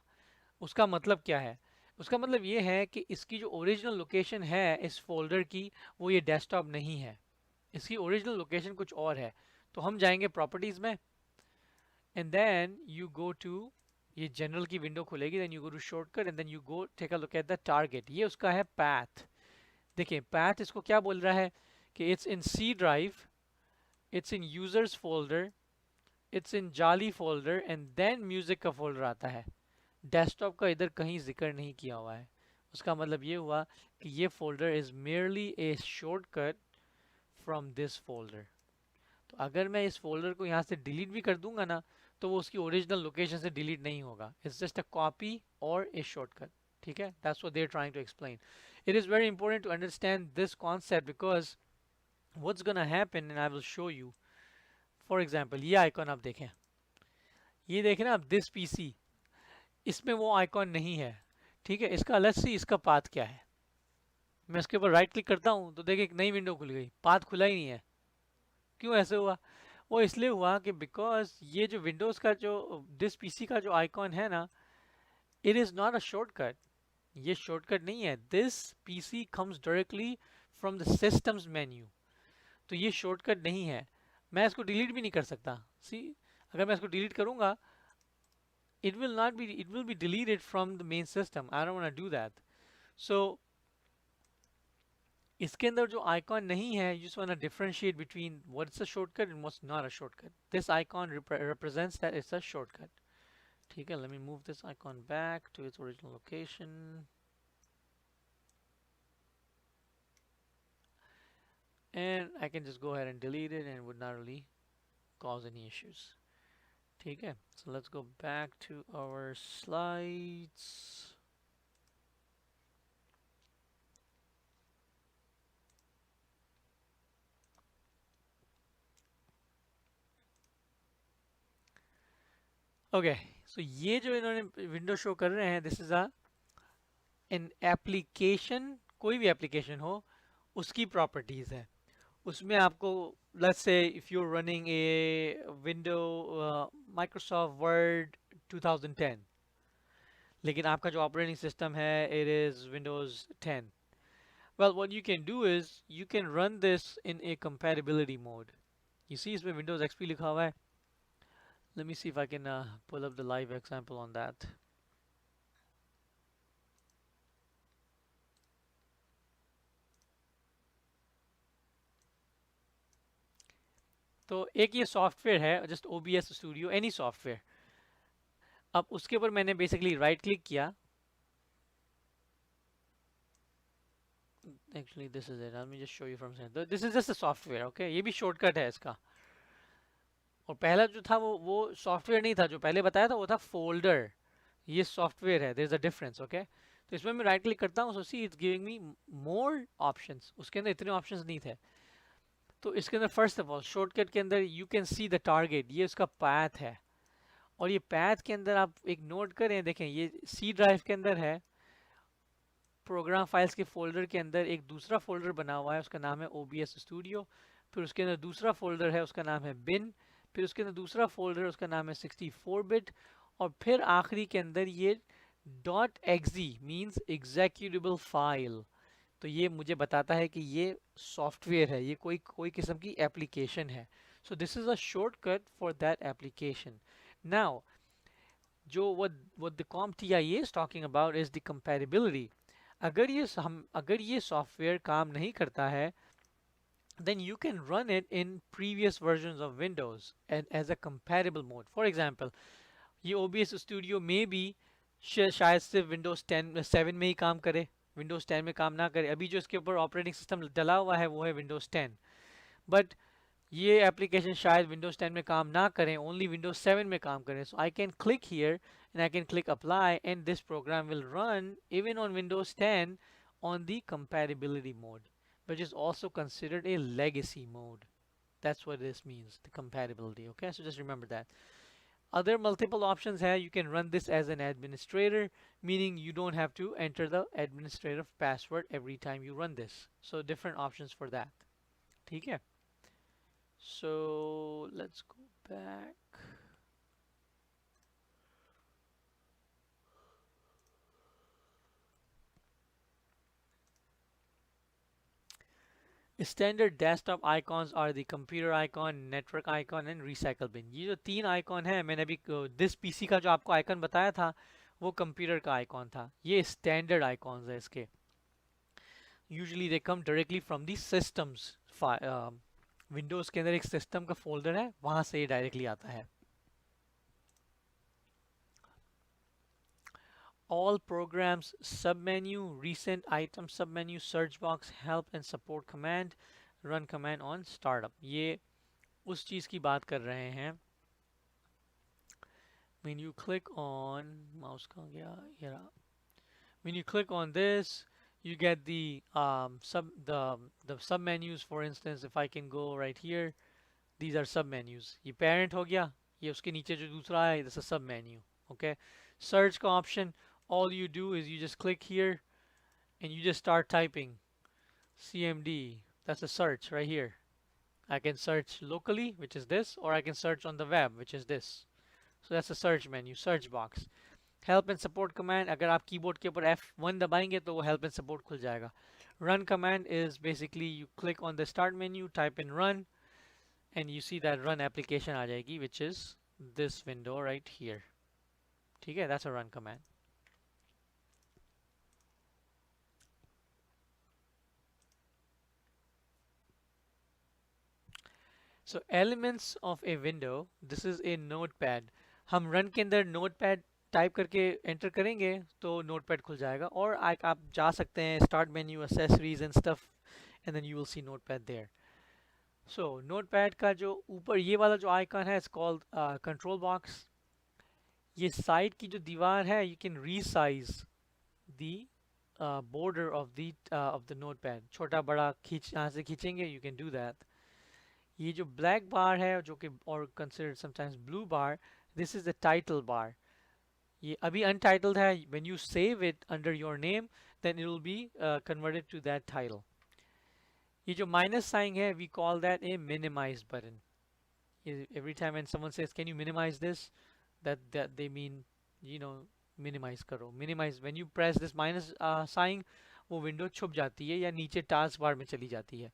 उसका मतलब क्या है? उसका मतलब ये है कि इसकी जो ओरिजिनल लोकेशन है इस फोल्डर की, वो ये डेस्कटॉप नहीं है. इसकी ओरिजिनल लोकेशन कुछ और है. तो हम जाएंगे प्रॉपर्टीज में, and then you go to, ये जनरल की विंडो खुलेगी, then you go to shortcut and then you go take a look at the target. ये उसका है पाथ. देखिए पाथ इसको क्या बोल रहा है कि it's in C drive, it's in users folder, it's in Jali folder, and then music का फोल्डर आता है. डेस्कटॉप का इधर कहीं जिक्र नहीं किया हुआ है. उसका मतलब ये हुआ कि ये folder is merely A shortcut from this folder. तो अगर मैं इस फोल्डर को यहाँ से डिलीट भी कर दूंगा ना, तो वो उसकी ओरिजिनल लोकेशन से डिलीट नहीं होगा. इट्स जस्ट अ कॉपी और ए शॉर्टकट. ठीक है, that's what they are trying to explain. It is very important to understand this concept because what's gonna happen and I will show you. For example ये icon आप देखें, ये देखें ना आप, दिस पीसी, इसमें वो आइकॉन नहीं है. ठीक है, इसका अलग से इसका पाथ क्या है. मैं इसके ऊपर राइट क्लिक करता हूँ तो देखिए एक नई विंडो खुल गई, पाथ खुला ही नहीं है. क्यों ऐसे हुआ? वो इसलिए हुआ कि बिकॉज ये जो विंडोज का जो दिस पीसी का जो आइकॉन है ना, it is not a shortcut. ये शॉर्टकट नहीं है. This PC comes directly from the systems menu. तो ये शॉर्टकट नहीं है. मैं इसको डिलीट भी नहीं कर सकता. सी, अगर मैं इसको डिलीट करूंगा, it will be deleted from the main system. I don't want to do that. So इसके अंदर जो आइकॉन नहीं है, you just want to differentiate between what's a shortcut and what's not a shortcut. This icon represents that it's a shortcut. ठीक है, let me move this icon back to its original location. And I can just go ahead and delete it and it would not really cause any issues. ठीक है, so let's go back to our slides. Okay, so ये जो इन्होंने window show कर रहे हैं, this is a an application, कोई भी एप्लीकेशन हो उसकी प्रॉपर्टीज है। उसमें आपको, let's say if you are running a window Microsoft Word 2010, लेकिन आपका जो ऑपरेटिंग सिस्टम है it is Windows 10, well what you can do is you can run this in a compatibility mode. You see इसमें Windows XP लिखा हुआ है. Let me see if I can pull up the live example on that. तो एक ये software है just OBS studio, any software. अब उसके ऊपर मैंने बेसिकली राइट क्लिक किया. Actually this is it, late me just show you from centre. This is just a software, okay. ये भी शॉर्टकट है इसका. और पहला जो था वो सॉफ्टवेयर नहीं था, जो पहले बताया था वो था फोल्डर. ये सॉफ्टवेयर है, there is a difference, okay. तो इसमें मैं राइट क्लिक करता हूँ, so see it's giving me more options. उसके अंदर इतने ऑप्शंस नहीं थे. तो इसके अंदर फर्स्ट ऑफ ऑल शॉर्टकट के अंदर you can see the target, ये उसका पाथ है. और ये पाथ के अंदर आप एक नोट करें, देखें ये सी ड्राइव के अंदर है. प्रोग्राम फाइल्स के फोल्डर के अंदर एक दूसरा फोल्डर बना हुआ है, उसका नाम है OBS स्टूडियो. फिर उसके अंदर दूसरा फोल्डर है, उसका नाम है बिन. फिर उसके अंदर दूसरा फोल्डर, उसका नाम है 64 बिट. और फिर आखिरी के अंदर ये .exe मींस एग्जीक्यूटेबल फाइल. तो ये मुझे बताता है कि ये सॉफ्टवेयर है, ये कोई कोई किस्म की एप्लीकेशन है. So this is a shortcut for that application. Now जो what the CompTIA is talking about is the compatibility. अगर ये सॉफ्टवेयर काम नहीं करता है, then you can run it in previous versions of Windows and as a compatible mode. For example, ये OBS Studio में भी शायद सिर्फ Windows 10 7 में ही काम करे, Windows 10 में काम ना करे. अभी जो इसके ऊपर ऑपरेटिंग सिस्टम डला हुआ है वो है Windows 10. बट ये एप्लीकेशन शायद Windows 10 में काम ना करें, ओनली Windows 7 में काम करें. So I can click here and I can click apply and this program will run even on Windows 10 on the compatibility mode, which is also considered a legacy mode. That's what this means, the compatibility. Okay, so just remember that. Other multiple options here, you can run this as an administrator, meaning you don't have to enter the administrative password every time you run this. So different options for that. ठीक है? So let's go back. Standard desktop icons are the computer icon, network icon and recycle bin. ये जो तीन icon है, मैंने अभी this PC का जो आपको आइकॉन बताया था वो कंप्यूटर का आइकॉन था. ये स्टैंडर्ड आइकॉन्स है इसके. Usually they come directly from the systems. Windows के अंदर एक सिस्टम का फोल्डर है, वहां से ये डायरेक्टली आता है. All programs submenu, recent item submenu, search box, help and support command, run command on startup. ये उस चीज की बात कर रहे हैं. When you click on mouse कहाँ गया, ये रहा. When you click on this, you get the sub menus. For instance, if I can go right here, these are sub menus. ये parent हो गया, ये उसके नीचे जो दूसरा है, this is a sub menu. Okay, search का option, all you do is you just click here and you just start typing CMD. That's a search right here. I can search locally, which is this, or I can search on the web, which is this. So that's a search menu, search box. Help and support command, अगर आप keyboard के ऊपर F1 दबाएंगे तो वो help and support खुल जाएगा. Run command is basically you click on the start menu, type in run, and you see that run application आ जाएगी, which is this window right here. ठीक है, that's a run command. So elements of a window, this is a notepad. हम run के अंदर notepad type करके enter करेंगे तो notepad खुल जाएगा. और आप जा सकते हैं start menu, accessories and stuff, and then you will see notepad there. So notepad का जो ऊपर ये वाला जो आइकन है, इट्स कॉल्ड कंट्रोल बॉक्स. ये साइड की जो दीवार है, you can resize the border of the notepad. छोटा बड़ा खींच, यहाँ से खींचेंगे, यू कैन डू दैट. ये जो ब्लैक बार है जो कि और considered sometimes blue bar, this is the title bar. ये अभी untitled है. When you save it under your name, then it will be converted to that title. ये जो minus sign है, we call that a minimize button. Every time when someone says, "Can you minimize this?" that they mean, you know, minimize करो. Minimize. When you press this minus sign, वो window छुप जाती है या नीचे task bar में चली जाती है.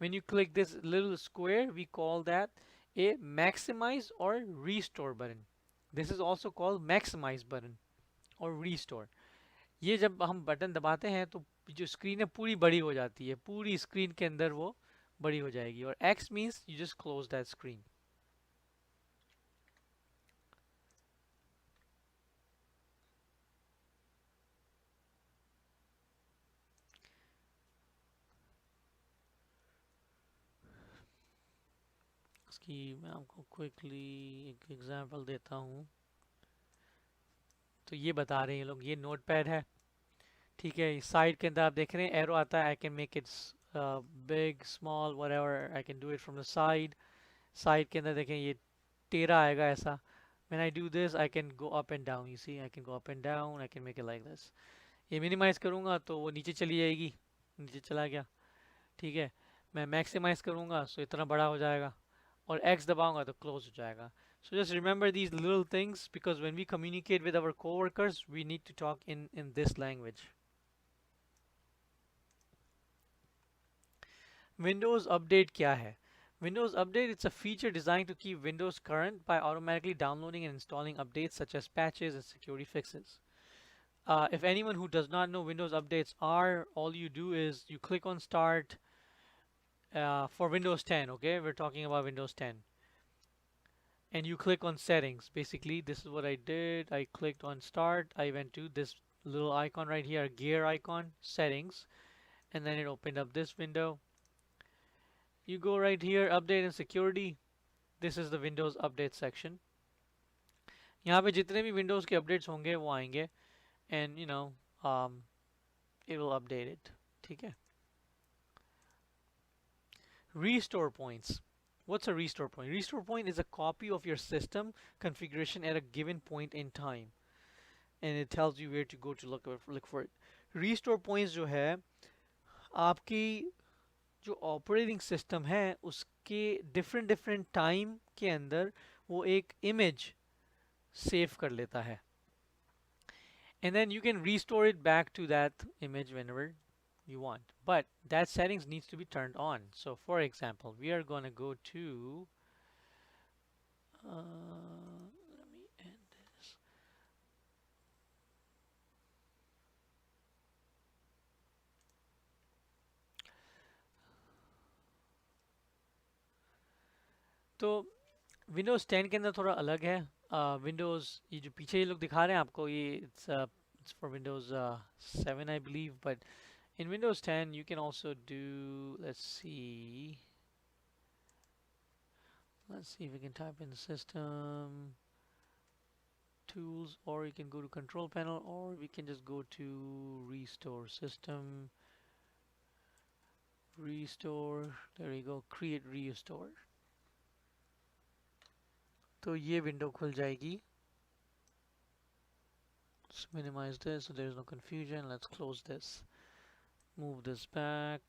When you click this little square, we call that a maximize or restore button. This is also called maximize button और restore. ये जब हम बटन दबाते हैं तो जो स्क्रीन है पूरी बड़ी हो जाती है, पूरी स्क्रीन के अंदर वो बड़ी हो जाएगी. और X means you just close that screen. इसकी मैं आपको क्विकली एक एग्जांपल देता हूँ. तो ये बता रहे हैं ये लोग, ये नोटपैड है, ठीक है. साइड के अंदर आप देख रहे हैं एरो आता है. I can make it big small whatever, I can do it from the side. Side के अंदर देखें ये टेढ़ा आएगा ऐसा. When I do this, I can go up and down. You see, I can go up and down. I can make it like this. ये minimise करूँगा तो वो नीचे चली जाएगी, नीचे चला गया, ठीक है. मैं मैक्सिमाइज करूँगा तो इतना बड़ा हो जाएगा, और X दबाऊंगा तो क्लोज हो जाएगा. So just remember these little things, because when we communicate with our coworkers, we need to talk in this language. Windows Update क्या है? Windows Update, it's a feature designed to keep Windows current by automatically downloading and installing updates such as patches and security fixes. If anyone who does not know Windows updates are, all you do is you click on Start for Windows 10, okay? We're talking about Windows 10. And you click on Settings. Basically, this is what I did. I clicked on Start. I went to this little icon right here, gear icon, Settings. And then it opened up this window. You go right here, Update and Security. This is the Windows Update section. यहाँ पे जितने भी Windows के updates होंगे वो आएंगे, and you know, it will update it. ठीक है. Restore points. What's a restore point? Restore point is a copy of your system configuration at a given point in time, and it tells you where to go to look for it. Restore points जो है आपकी जो operating system है उसके different time के अंदर वो एक इमेज सेव कर लेता है, and then you can restore it back to that image whenever you want, but that settings needs to be turned on. So for example, we are going to go to let me end this. तो Windows 10 के अंदर थोड़ा अलग है. Windows ये जो पीछे ये लोग दिखा रहे हैं आपको, ये it's for Windows 7 I believe, but in Windows 10 you can also do, let's see if we can type in system tools, or you can go to control panel, or we can just go to restore system, restore, there you go, create restore. तो ये window खुल जाएगी. Let's minimize this so there's no confusion. Let's close this, move this back.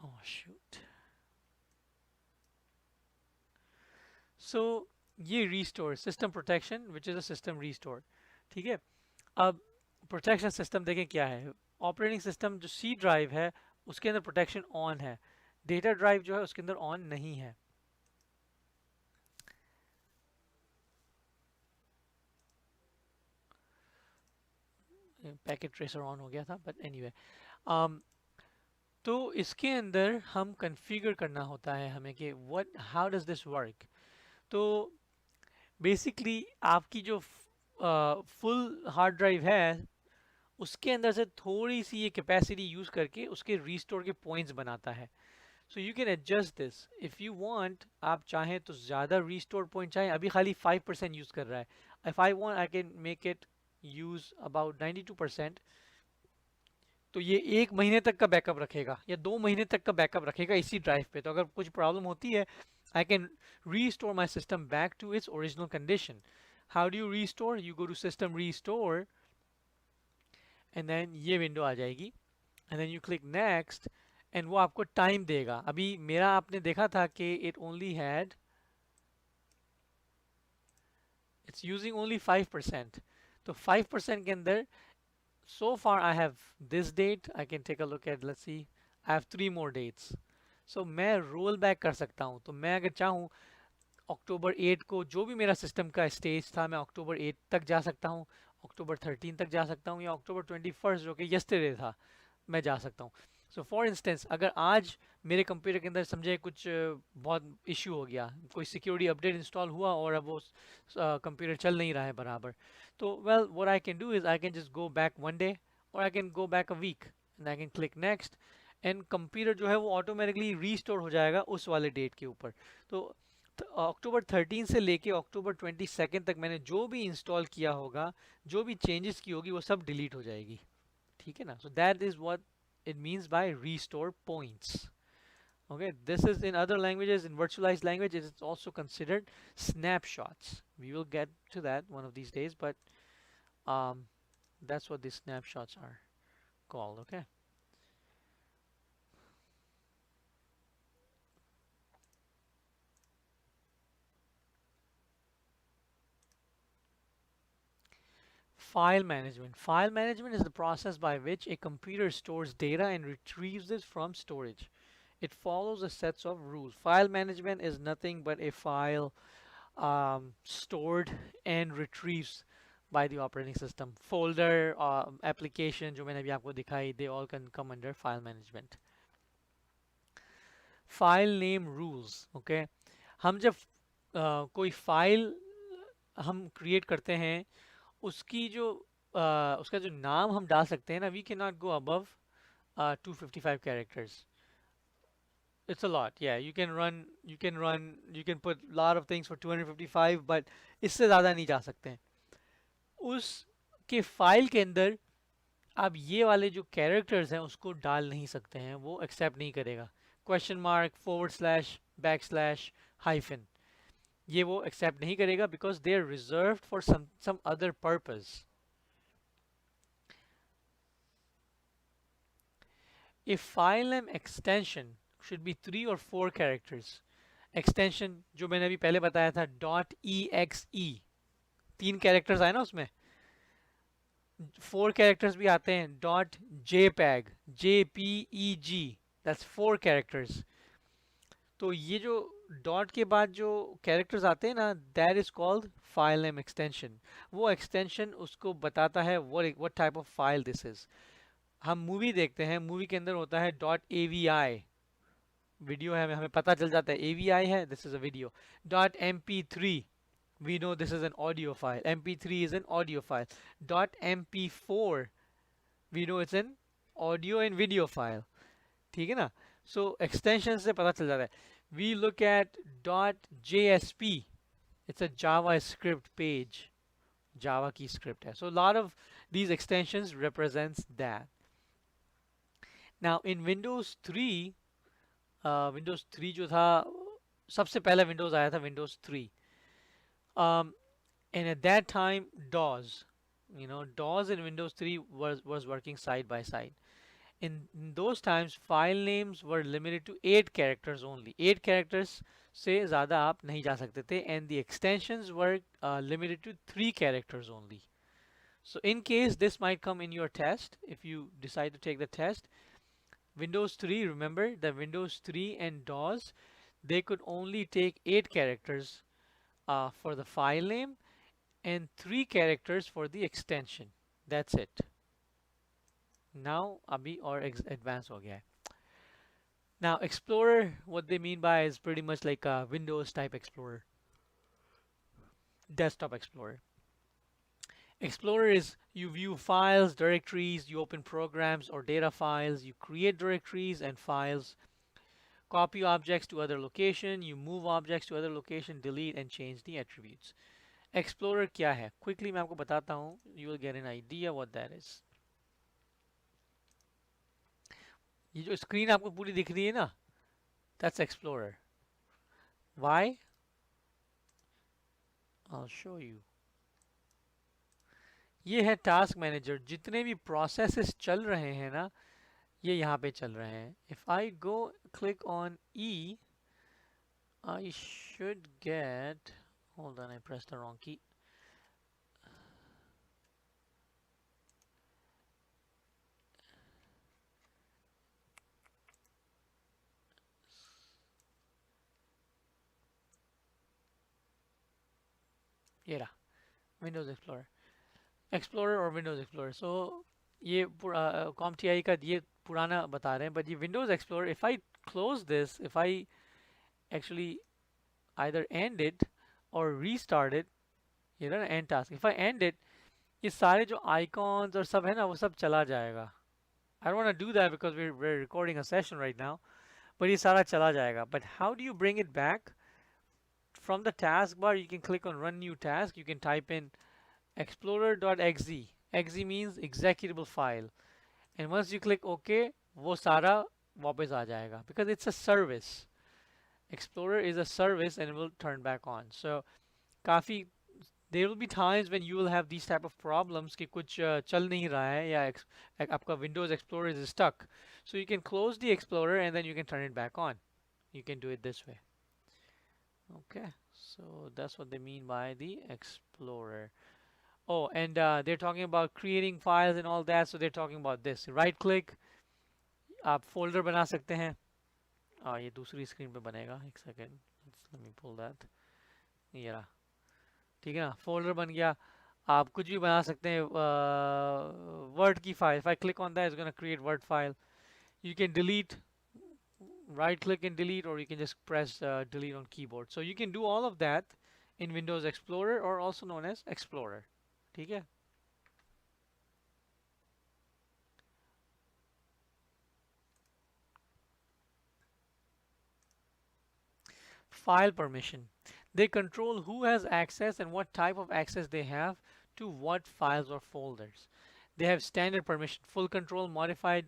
Oh shoot. So ये restore system protection, which is a system restore. ठीक है. अब protection system देखें क्या है. ऑपरेटिंग सिस्टम जो C ड्राइव है उसके अंदर प्रोटेक्शन ऑन है, डेटा ड्राइव जो है उसके अंदर ऑन नहीं है. पैकेट ट्रेसर ऑन हो गया था, बट एनीवे. तो इसके अंदर हम कॉन्फ़िगर करना होता है हमें कि what how does this work. तो बेसिकली आपकी जो फुल हार्ड ड्राइव है उसके अंदर से थोड़ी सी ये कैपेसिटी यूज़ करके उसके रीस्टोर के पॉइंट्स बनाता है. So you can adjust this if you want. आप चाहें तो ज़्यादा रीस्टोर पॉइंट, चाहें अभी खाली 5% यूज़ कर रहा है. If I want I can make it use about 92%. तो ये 1 महीने तक का बैकअप रखेगा या 2 महीने तक का बैकअप रखेगा इसी ड्राइव पे। तो अगर कुछ प्रॉब्लम होती है, I can restore my system back to its original condition. How do you restore? You go to system restore and then ये विंडो आ जाएगी and then you click next and वो आपको टाइम देगा। अभी मेरा आपने देखा था कि it only had, it's using only 5%। तो 5% के अंदर so far I have this date. I can take a look at, let's see, I have 3 more dates. So मैं रोल बैक कर सकता हूँ। तो मैं अगर चाहूँ अक्टूबर 8 को जो भी मेरा सिस्टम का स्टेज था, मैं अक्टूबर 8 तक जा सकता हूँ, अक्टूबर 13 तक जा सकता हूँ, या अक्टूबर 21 जो कि यस्टरडे था मैं जा सकता हूँ। सो फॉर इंस्टेंस अगर आज मेरे कंप्यूटर के अंदर समझे कुछ बहुत इश्यू हो गया, कोई सिक्योरिटी अपडेट इंस्टॉल हुआ और अब वो कंप्यूटर चल नहीं रहा है बराबर, तो well what I can do is I can just go back 1 day और I can go back a week and I can click next and computer जो है वो ऑटोमेटिकली रीस्टोर हो जाएगा उस वाले डेट के ऊपर। तो अक्टूबर 13 से लेके अक्टूबर 22 तक मैंने जो भी इंस्टॉल किया होगा, जो भी चेंजेस की होगी, वो सब डिलीट हो जाएगी। ठीक है ना? सो that is what it means by restore points. Okay, this is in other languages, in virtualized language, it is also considered snapshots. We will get to that one of these days, but that's what these snapshots are called. Okay. File management. File management is the process by which a computer stores data and retrieves it from storage. It follows a sets of rules. File management is nothing but a file stored and retrieves by the operating system. Folder, application जो मैंने अभी आपको दिखाई, they all can come under file management. File name rules. Okay, हम जब कोई file हम create करते हैं, उसकी जो उसका जो नाम हम डाल सकते हैं ना, we can not go above 255 characters. It's a lot. Yeah, you can put a lot of things for 255, but इससे ज़्यादा नहीं जा सकते हैं। उस के फाइल के अंदर आप ये वाले जो कैरेक्टर्स हैं उसको डाल नहीं सकते हैं, वो एक्सेप्ट नहीं करेगा। Question mark, forward slash, back slash, hyphen, ये वो एक्सेप्ट नहीं करेगा because they are reserved for some other purpose. A file name extension should be 3 or 4 characters. Extension जो मैंने अभी पहले बताया था .exe, 3 कैरेक्टर्स आए ना उसमें, 4 कैरेक्टर्स भी आते हैं .jpeg, jpeg, that's 4 characters. तो ये जो डॉट के बाद जो कैरेक्टर्स आते हैं ना, that is called file name extension. वो एक्सटेंशन उसको बताता है what type of file this is. हम मूवी देखते हैं, मूवी के अंदर होता है .avi, वीडियो है, हमें पता चल जाता है avi है, this is a video. .mp3, we know this is an audio file, mp3 is an audio file. .mp4, we know it's an audio and video file. ठीक है ना? सो एक्सटेंशन से पता चल जाता है। We look at .jsp, it's a JavaScript page, Java की script है। सो lot of these extensions represents that. Now in Windows 3, Windows 3 जो था, सबसे पहला Windows आया था Windows 3, and at that time DOS, DOS and Windows 3 was working side by side. In those times file names were limited to 8 characters only. 8 characters से ज़्यादा आप नहीं जा सकते थे, and the extensions were limited to 3 characters only. So in case this might come in your test, if you decide to take the test, Windows 3, remember that Windows 3 and DOS, they could only take 8 characters for the file name and 3 characters for the extension. That's it. Now अभी और advanced हो गया है. Now Explorer, what they mean by is pretty much like a Windows type Explorer, desktop Explorer. Explorer is you view files, directories, you open programs or data files, you create directories and files, copy objects to other location, you move objects to other location, delete and change the attributes. Explorer क्या है? Quickly मैं आपको बताता हूँ. You will get an idea what that is. ये जो screen आपको पूरी दिख रही है ना, that's Explorer. Why? I'll show you. ये है टास्क मैनेजर, जितने भी प्रोसेसेस चल रहे हैं ना, ये यहाँ पे चल रहे हैं. If I go click on E, I should get, hold on, I pressed the wrong key. ये रहा विंडोज एक्सप्लोरर और विंडोज एक्सप्लोरर. सो ये CompTIA का ये पुराना बता रहे हैं, बट ये Windows explorer, if I close this, if I actually either end it or restart it, ये ना end task, if I end it, ये सारे जो icons और सब है ना, वो सब चला जाएगा. I don't want to do that because we're recording a session right now, but ये सारा चला जाएगा. But how do you bring it back? From the taskbar, you can click on run new task, you can type in explorer.exe. exe means executable file, and once you click OK, वो सारा वापस आ जाएगा, because it's a service. Explorer is a service and it will turn back on. So काफी, there will be times when you will have these type of problems कि कुछ चल नहीं रहा है, या आपका Windows Explorer is stuck. So you can close the Explorer and then you can turn it back on. You can do it this way. Okay, so that's what they mean by the Explorer. Oh, and they're talking about creating files and all that, so they're talking about this. Right click, आप folder बना सकते हैं. ये दूसरी screen पे बनेगा, एक second, let me pull that. ये रहा, ठीक है ना, फोल्डर बन गया. आप कुछ भी बना सकते हैं, वर्ड की file. If I click on that, it's going to create word file. You can delete, right click and delete, or you can just press delete on keyboard. So you can do all of that in Windows Explorer, or also known as Explorer. ठीक है. File permission. They control who has access and what type of access they have to what files or folders. They have standard permission, full control, modify,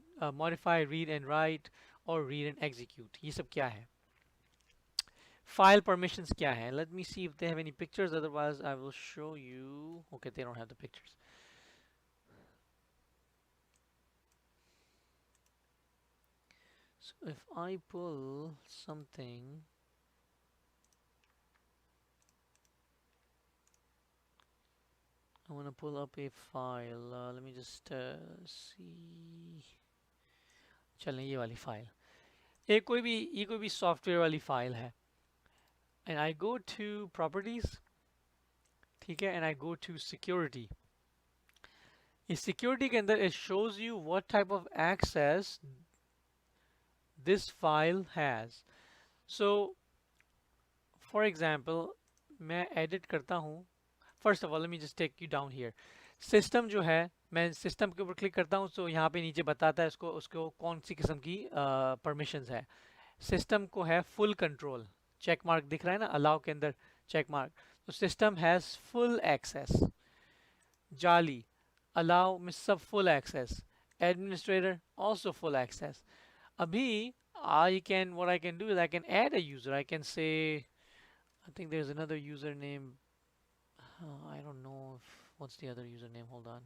read and write, or read and execute. ये सब क्या है? File permissions क्या है? Let me see if they have any pictures, otherwise I will show you. Okay, they don't have the pictures. So if I pull something, I want to pull up a file. Let me just see. चलें, ये वाली file, ये कोई भी software वाली file है. And I go to properties, ठीक है, and I go to security. इस security के अंदर it shows you what type of access this file has. So for example, मैं edit करता हूँ. First of all, let me just take you down here. System जो है, मैं system के ऊपर क्लिक करता हूँ, तो यहाँ पे नीचे बताता है उसको कौन सी किस्म की परमिशंस है. सिस्टम को है फुल कंट्रोल, चेक मार्क दिख रहा है ना, अलाउ के अंदर चेक मार्क. तो system has full access. Jali, allow में सब full access. Administrator also full access. अभी what I can do is I can add a user. I can say, I think there's another username. I don't know what's the other username. Hold on.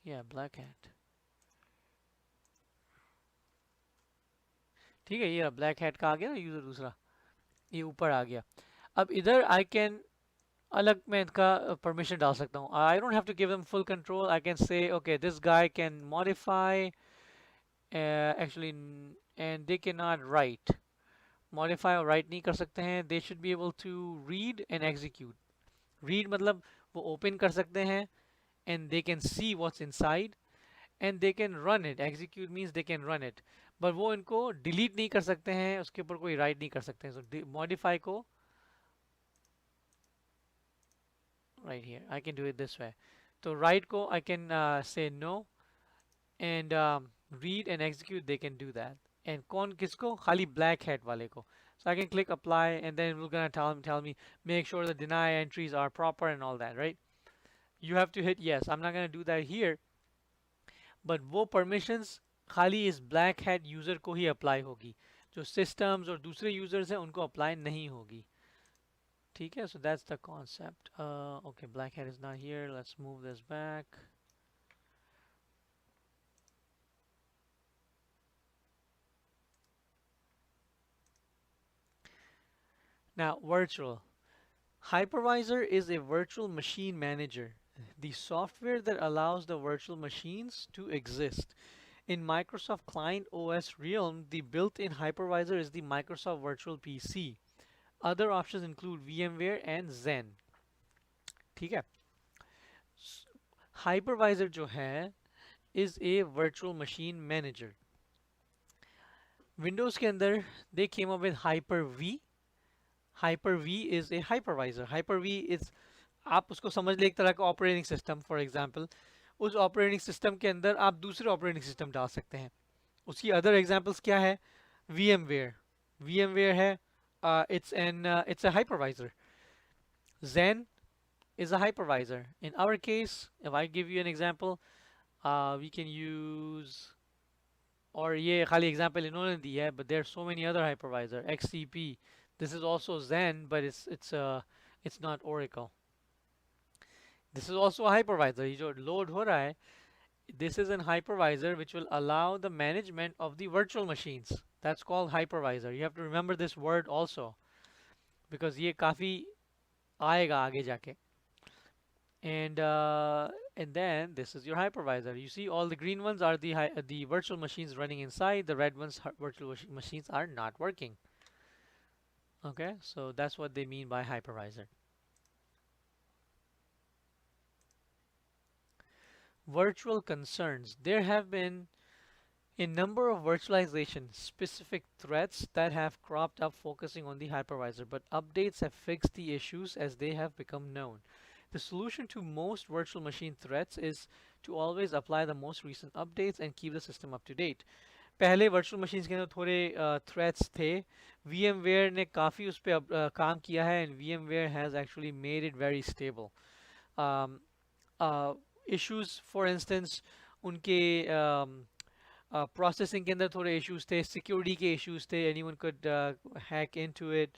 Yeah, black hat. ठीक है, ये black hat का आ गया ना user दूसरा, ये ऊपर आ गया. अब इधर आई कैन अलग मैं इनका परमिशन डाल सकता हूँ. I don't have to give them full control. I can say okay this guy can modify actually, and they can not write. Modify और राइट नहीं कर सकते हैं. They should be able to read and execute. Read मतलब वो open कर सकते हैं, and they can see what's inside, and they can run it. Execute means they can run it, but वो इनको delete नहीं कर सकते हैं, उसके ऊपर कोई write नहीं कर सकते हैं. So modify को right here I can do it this way. तो write को I can say no, and read and execute they can do that. And कौन किसको? खाली black hat वाले को. So I can click apply, and then we're gonna tell me make sure the deny entries are proper and all that, right? You have to hit yes. I'm not going to do that here, but वो permissions खाली इस black hat user को ही apply होगी, जो systems और दूसरे users हैं उनको अप्लाई नहीं होगी. ठीक है, so that's the concept. Okay, black hat is not here. Let's move this back. Now, virtual. Hypervisor is a virtual machine manager, the software that allows the virtual machines to exist. In Microsoft Client OS realm, the built-in hypervisor is the Microsoft Virtual PC. Other options include VMware and Zen. ठीक है, hypervisor जो है is a virtual machine manager. Windows के अंदर they came up with Hyper-V. Hyper-V is a hypervisor. Hyper-V is, आप उसको समझ ले एक तरह का ऑपरेटिंग सिस्टम. फॉर एग्जांपल, उस ऑपरेटिंग सिस्टम के अंदर आप दूसरे ऑपरेटिंग सिस्टम डाल सकते हैं. उसकी अदर एग्जांपल्स क्या है? VMware. VMware है, it's a hypervisor. Zen is a hypervisor. In our case, if I give you an example, we can use, और ये खाली एग्जांपल इन्होंने दी है, but there are so many other hypervisor. XCP, this is also Zen, but it's not Oracle. This is also a hypervisor. ये जो load हो रहा है, this is an hypervisor which will allow the management of the virtual machines. That's called hypervisor. You have to remember this word also, because ये काफी आएगा आगे जाके. And then this is your hypervisor. You see, all the green ones are the virtual machines running inside. The red ones, virtual machines, are not working. Okay, so that's what they mean by hypervisor. Virtual concerns. There have been a number of virtualization specific threats that have cropped up focusing on the hypervisor, but updates have fixed the issues as they have become known. The solution to most virtual machine threats is to always apply the most recent updates and keep the system up to date. पहले virtual machines के अंदर थोड़े threats थे. VMware ने काफ़ी उस पे काम किया है, and VMware has actually made it very stable. Um, Issues, for instance, उनके processing के अंदर थोड़े issues थे, security के issues थे. Anyone could hack into it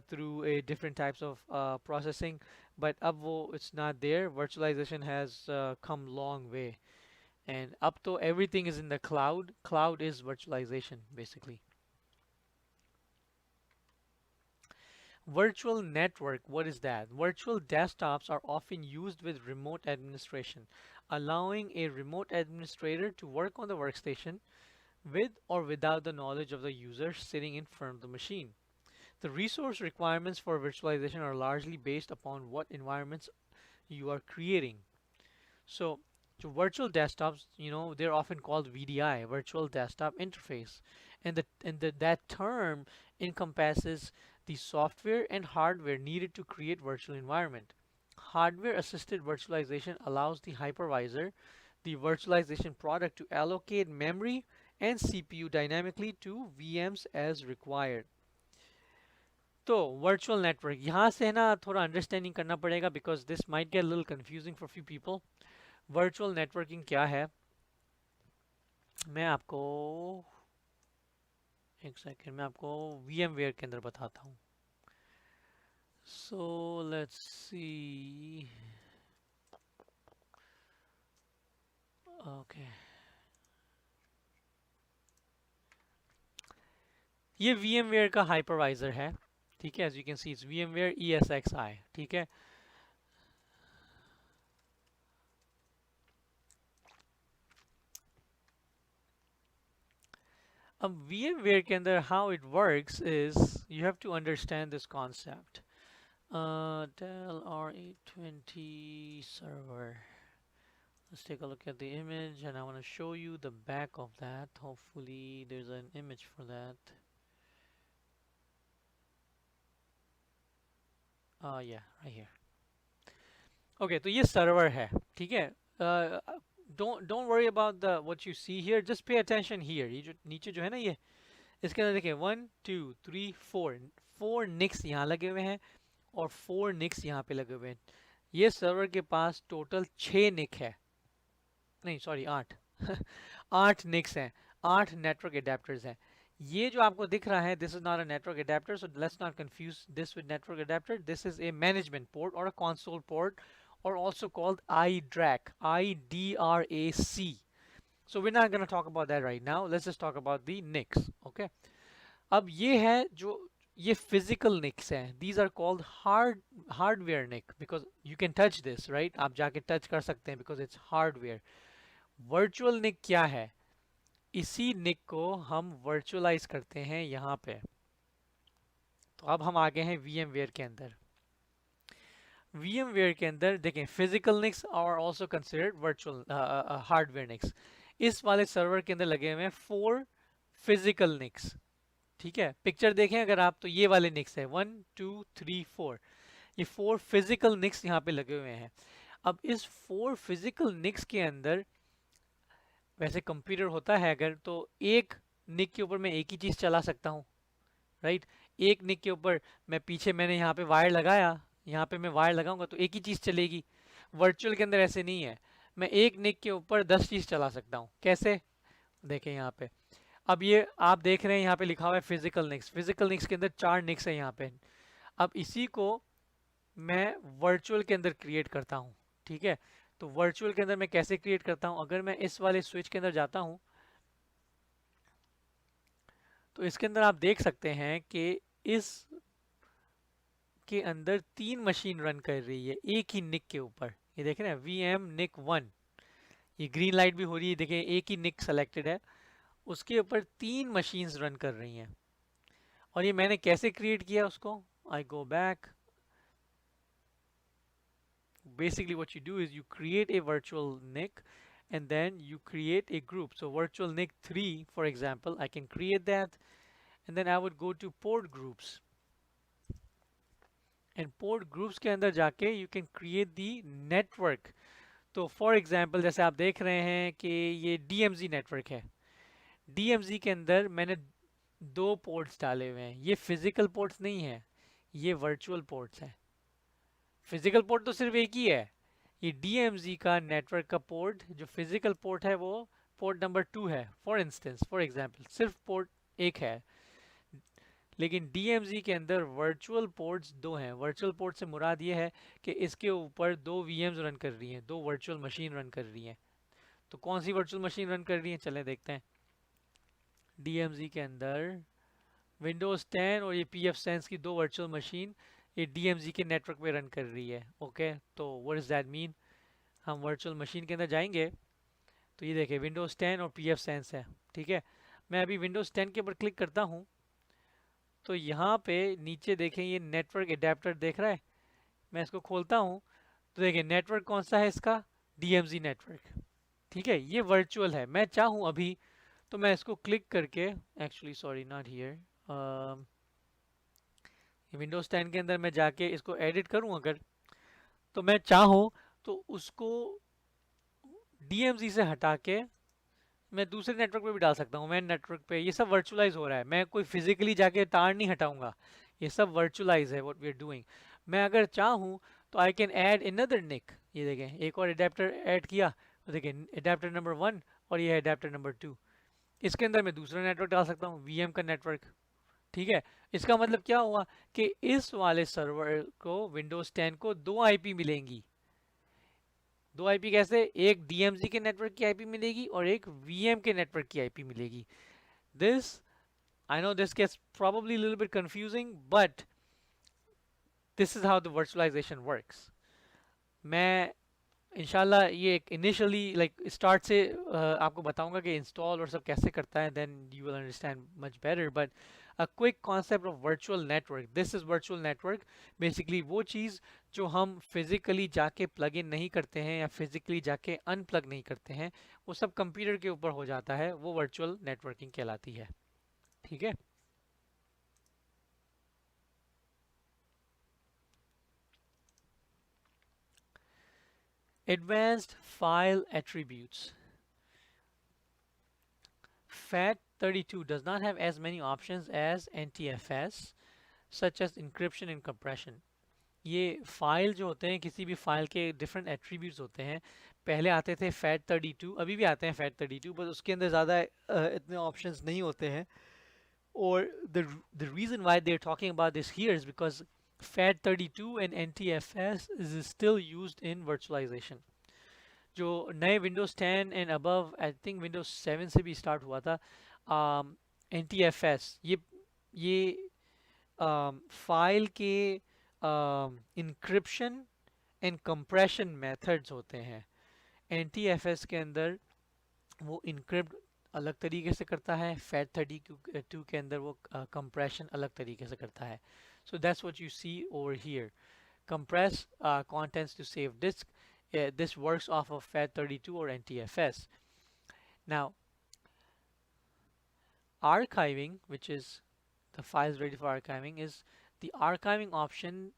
through a different types of processing, but अब वो it's not there. Virtualization has come long way, and up to everything is in the cloud. Cloud is virtualization basically. Virtual network, what is that? Virtual desktops are often used with remote administration, allowing a remote administrator to work on the workstation with or without the knowledge of the user sitting in front of the machine. The resource requirements for virtualization are largely based upon what environments you are creating. So virtual desktops, they're often called VDI, virtual desktop interface. That term encompasses the software and hardware needed to create virtual environment. Hardware assisted virtualization allows the hypervisor, the virtualization product, to allocate memory and CPU dynamically to VMs as required. तो virtual network यहाँ से ना थोड़ा understanding करना पड़ेगा, because this might get little confusing for few people. Virtual networking क्या है, मैं आपको एक सेकेंड में आपको VMware के अंदर बताता हूँ. So let's see. ओके, ये VMware का हाइपरवाइजर है. ठीक है, as you can see it's VMware ESXi. ठीक है, अब VMware के अंदर how it works is you have to understand this concept. Dell R820 server. Let's take a look at the image, and I want to show you the back of that. Hopefully there's an image for that. Yeah, right here. Okay, तो ये server है. ठीक है, don't worry about the what you see here. Just pay attention here. ये जो नीचे जो है ना, ये इसके अंदर देखिए 1 2 3 4 निक्स यहाँ लगे हुए हैं और 4 निक्स यहाँ पे लगे हुए हैं. ये सर्वर के पास टोटल 6 निक है, नहीं सॉरी 8. 8 निक्स हैं, 8 नेटवर्क एडेप्टर्स हैं। ये जो आपको दिख रहा है, this is not a network adapter, so let's not confuse this with network adapter. This is a management port और a console port, or also called iDRAC, IDRAC. So we're not going to talk about that right now. Let's just talk about the NICs. Okay. अब ये है जो ये physical NICs हैं. These are called hardware NIC because you can touch this, right? आप जाके touch कर सकते हैं because it's hardware. Virtual NIC क्या है? इसी NIC को हम virtualize करते हैं यहाँ पे। तो अब हम आ गए हैं VMware के अंदर। VMware के अंदर देखें, फिजिकल निक्स और ऑल्सो कंसिडर्ड वर्चुअल हार्डवेयर निक्स। इस वाले सर्वर के अंदर लगे हुए हैं 4 फिजिकल निक्स। ठीक है, पिक्चर देखें अगर आप, तो ये वाले निक्स है 1 2 3 4, ये 4 फिजिकल निक्स यहाँ पे लगे हुए हैं। अब इस 4 फिजिकल निक्स के अंदर वैसे कंप्यूटर होता है अगर, तो एक निक के ऊपर मैं एक ही चीज चला सकता हूँ, राइट। एक निक के ऊपर मैं पीछे मैंने यहाँ पे वायर लगाया, यहाँ पे मैं वायर लगाऊंगा तो एक ही चीज चलेगी। वर्चुअल के अंदर ऐसे नहीं है, मैं एक निक के ऊपर 10 चीज चला सकता हूँ। कैसे, देखें यहाँ पे। अब ये आप देख रहे हैं यहाँ पे लिखा हुआ है फिजिकल निक्स। फिजिकल निक्स के अंदर 4 निक्स है यहाँ पे। अब इसी को मैं वर्चुअल के अंदर क्रिएट करता हूँ। ठीक है, तो वर्चुअल के अंदर मैं कैसे क्रिएट करता हूँ, अगर मैं इस वाले स्विच के अंदर जाता हूँ तो इसके अंदर आप देख सकते हैं कि इस के अंदर 3 मशीन रन कर रही है एक ही निक के ऊपर। ये देख रहे हैं VM NIC 1, ये ग्रीन लाइट भी हो रही है, देखें एक ही निक सेलेक्टेड है, उसके ऊपर 3 मशीन्स रन कर रही हैं। और ये मैंने कैसे क्रिएट किया उसको, I go back. Basically what you do is you create a virtual NIC and then you create a group. So virtual NIC 3 for example, I can create that and then I would go to port groups. And port groups के अंदर जाके you can create the network. तो for example जैसे आप देख रहे हैं कि ये DMZ नेटवर्क है, DMZ के अंदर मैंने 2 पोर्ट्स डाले हुए हैं। ये फिजिकल पोर्ट्स नहीं है, ये वर्चुअल पोर्ट्स हैं। फिजिकल पोर्ट तो सिर्फ एक ही है, ये DMZ का नेटवर्क का पोर्ट जो फिजिकल पोर्ट है वो पोर्ट नंबर 2 है। फॉर इंस्टेंस, फॉर एग्जाम्पल सिर्फ पोर्ट एक है, लेकिन DMZ के अंदर वर्चुअल पोर्ट्स 2 हैं। वर्चुअल पोर्ट से मुराद ये है कि इसके ऊपर 2 VMs रन कर रही हैं, 2 वर्चुअल मशीन रन कर रही हैं। तो कौन सी वर्चुअल मशीन रन कर रही है, चलें देखते हैं। DMZ के अंदर विंडोज 10 और ये PF सेंस की 2 वर्चुअल मशीन ये DMZ के नेटवर्क पे रन कर रही है। ओके, तो व्हाट डज दैट मीन, हम वर्चुअल मशीन के अंदर जाएंगे तो ये देखिए विंडोज 10 और PF सेंस है। ठीक है, मैं अभी विंडोज 10 के ऊपर क्लिक करता हूँ तो यहाँ पे नीचे देखें ये नेटवर्क एडेप्टर देख रहा है, मैं इसको खोलता हूँ तो देखिए नेटवर्क कौन सा है इसका, DMZ नेटवर्क। ठीक है, ये वर्चुअल है। मैं चाहूँ अभी तो मैं इसको क्लिक करके, actually sorry not here, Windows 10 के अंदर मैं जाके इसको एडिट करूँ अगर, तो मैं चाहूँ तो उसको DMZ से हटा के मैं दूसरे नेटवर्क पे भी डाल सकता हूँ। मैं नेटवर्क पे ये सब वर्चुअलाइज हो रहा है, मैं कोई फिजिकली जाके तार नहीं हटाऊंगा, ये सब वर्चुअलाइज है व्हाट वी आर डूइंग। मैं अगर चाहूँ तो आई कैन ऐड अनदर निक, ये देखें एक और एडेप्टर ऐड किया तो देखें एडेप्टर नंबर 1 और ये है एडेप्टर नंबर 2। इसके अंदर मैं दूसरा नेटवर्क डाल सकता हूँ, VM का नेटवर्क। ठीक है, इसका मतलब क्या हुआ कि इस वाले सर्वर को विंडोज 10 को 2 आईपी मिलेंगी। 2 आईपी कैसे, एक DMZ के नेटवर्क की आईपी मिलेगी और एक VM के नेटवर्क की आईपी मिलेगी। This I know this gets probably a little bit confusing, but this is how the virtualization works. मैं इंशाल्लाह ये एक इनिशियली लाइक स्टार्ट से आपको बताऊंगा कि इंस्टॉल और सब कैसे करता है, then you will understand much better. But a quick concept of virtual network, this is virtual network. Basically वो चीज़ जो हम फिजिकली जाके प्लग इन नहीं करते हैं या फिजिकली जाके अनप्लग नहीं करते हैं, वो सब कंप्यूटर के ऊपर हो जाता है, वो वर्चुअल नेटवर्किंग कहलाती है। ठीक है, advanced file attributes. FAT32 does not have as many options as NTFS, such as encryption and compression. ये फाइल जो होते हैं, किसी भी फाइल के डिफरेंट एट्रीब्यूट्स होते हैं। पहले आते थे FAT32, अभी भी आते हैं FAT32, बस उसके अंदर ज़्यादा इतने ऑप्शंस नहीं होते हैं. Or the reason why they're talking about this here is because FAT32 and NTFS is still used in virtualization. जो नए Windows 10 and above, I think Windows 7 से भी start हुआ था, NTFS, ये फाइल के encryption and compression methods होते हैं. NTFS के अंदर वो encrypt अलग तरीके से करता है, FAT32 के अंदर वो compression अलग तरीके से करता है. So that's what you see over here. Compress contents to save disk. This works off of FAT32 or NTFS. Now, archiving, which is the files ready for archiving, is the archiving option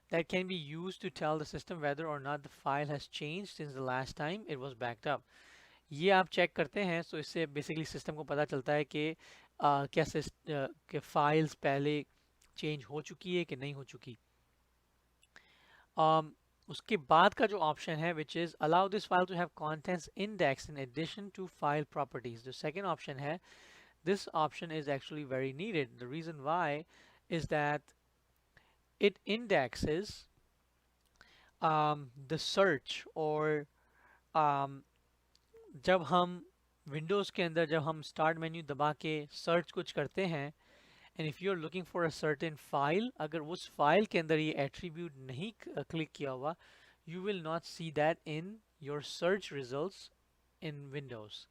that can be used to tell the system whether or not the file has changed since the last time it was backed up. ये आप check करते हैं, तो इससे basically system को पता चलता है कि क्या फाइल्स पहले चेंज हो चुकी है कि नहीं हो चुकी. उसके बाद का जो ऑप्शन है which is allow this file to have contents indexed in addition to file properties. जो second option है, this option is actually very needed. The reason why is that it indexes the search or जब हम Windows के अंदर जब हम start menu दबा के सर्च कुछ करते हैं, and if you are looking for a certain file, अगर उस फाइल के अंदर ये एट्रीब्यूट नहीं क्लिक किया हुआ, you will not see that in your search results in Windows.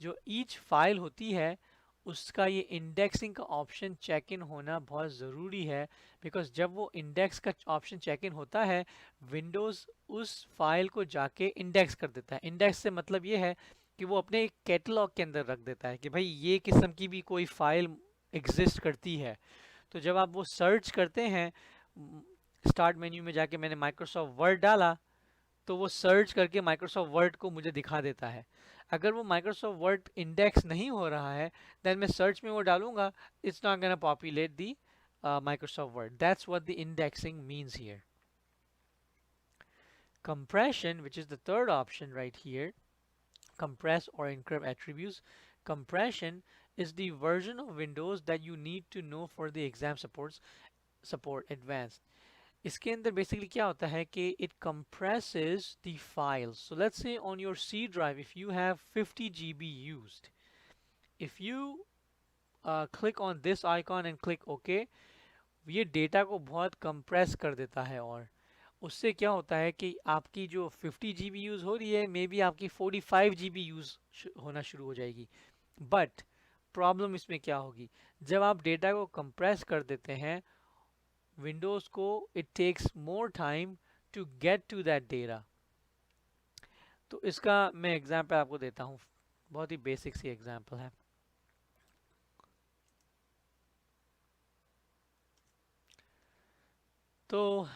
जो ईच फाइल होती है उसका ये इंडेक्सिंग का ऑप्शन चेक इन होना बहुत ज़रूरी है, बिकॉज जब वो इंडेक्स का ऑप्शन चेक इन होता है, विंडोज़ उस फाइल को जाके इंडेक्स कर देता है. इंडेक्स से मतलब ये है कि वो अपने एक कैटलॉग के अंदर रख देता है कि भाई ये किस्म की भी कोई फाइल एग्जिस्ट करती है. तो जब आप वो सर्च करते हैं, स्टार्ट मेन्यू में जाके मैंने माइक्रोसॉफ्ट वर्ड डाला, तो वो सर्च करके माइक्रोसॉफ्ट वर्ड को मुझे दिखा देता है. अगर वो माइक्रोसॉफ्ट वर्ड इंडेक्स नहीं हो रहा है, देन मैं सर्च में वो डालूंगा, it's not gonna populate the Microsoft Word. That's what the indexing means here. Compression, which is the third option right here, compress or encrypt attributes. Compression is the version of Windows that you need to know for the exam support advanced. इसके अंदर basically क्या होता है कि it compresses the files. So let's say on your C drive, if you have 50 GB used, if you click on this icon and click OK, ये data को बहुत compress कर देता है. और उससे क्या होता है कि आपकी जो 50 GB यूज़ हो रही है, मे बी आपकी 45 GB यूज़ होना शुरू हो जाएगी. बट प्रॉब्लम इसमें क्या होगी, जब आप डेटा को कंप्रेस कर देते हैं, विंडोज़ को it takes more time to get to that data. तो इसका मैं एग्जाम्पल आपको देता हूँ, बहुत ही बेसिक सी एग्जाम्पल है. तो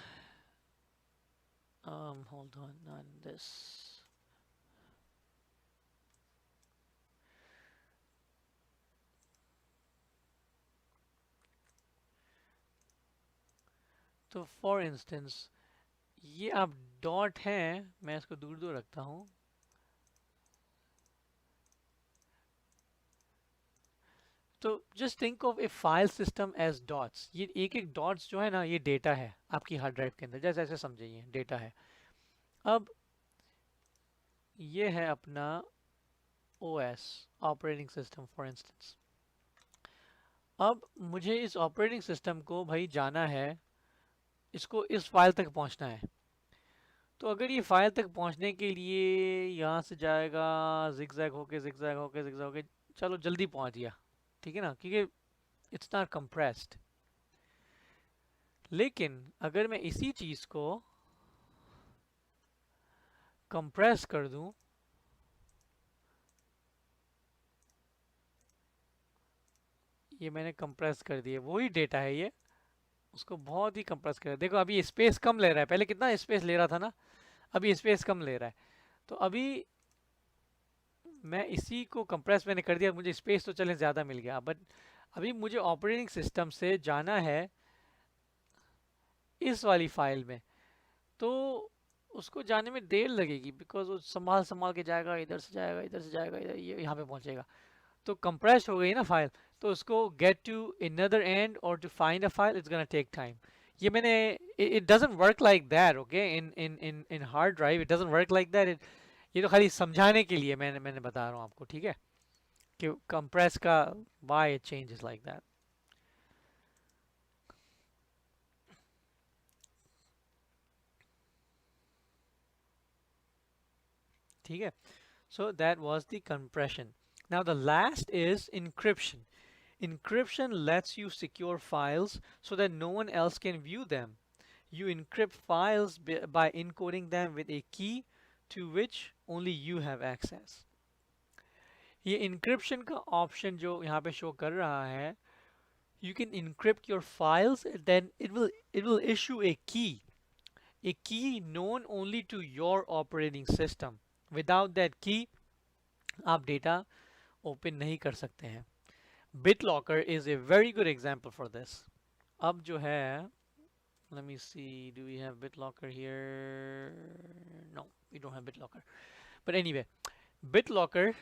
hold on this. तो फॉर इंस्टेंस ये आप डॉट हैं, मैं इसको दूर दूर रखता हूँ. तो just think of a file system as dots. ये एक एक डॉट्स जो है ना, ये डेटा है आपकी हार्ड ड्राइव के अंदर, जैसे ऐसे समझिए डेटा है. अब ये है अपना OS, operating system for instance. अब मुझे इस ऑपरेटिंग सिस्टम को भाई जाना है, इसको इस फाइल तक पहुंचना है. तो अगर ये फाइल तक पहुंचने के लिए यहाँ से जाएगा जिगजैग होके जिगजैग होके जिगजैग होके, चलो जल्दी पहुंच गया, ठीक है ना, क्योंकि इट्स नॉट कंप्रेस्ड. लेकिन अगर मैं इसी चीज को कंप्रेस कर दूं, ये मैंने कंप्रेस कर दिया, वही डेटा है ये, उसको बहुत ही कंप्रेस कर. देखो अभी स्पेस कम ले रहा है, पहले कितना स्पेस ले रहा था ना, अभी स्पेस कम ले रहा है. तो अभी मैं इसी को कंप्रेस मैंने कर दिया, मुझे स्पेस तो चले ज़्यादा मिल गया, बट अभी मुझे ऑपरेटिंग सिस्टम से जाना है इस वाली फाइल में. तो उसको जाने में देर लगेगी, बिकॉज वो संभाल संभाल के जाएगा, इधर से जाएगा, इधर से जाएगा, इधर ये यहाँ पे पहुंचेगा। तो कंप्रेस हो गई ना फाइल, तो उसको गेट टू another एंड और to find a file it's gonna take time. ये मैंने, it doesn't work like that, okay, in hard drive it doesn't work like that. ये तो खाली समझाने के लिए मैंने बता रहा हूँ आपको, ठीक है, कि कंप्रेस का why it changes like that. ठीक है, so that was the compression. Now the last is encryption. Encryption lets you secure files so that no one else can view them. You encrypt files by encoding them with a key to which only you have access. ये encryption का option जो यहाँ पे show कर रहा है, you can encrypt your files, then it will issue a key known only to your operating system. Without that key आप data open नहीं कर सकते हैं. BitLocker is a very good example for this. अब जो है, let me see, do we have BitLocker here? No, we don't have BitLocker. But anyway, BitLocker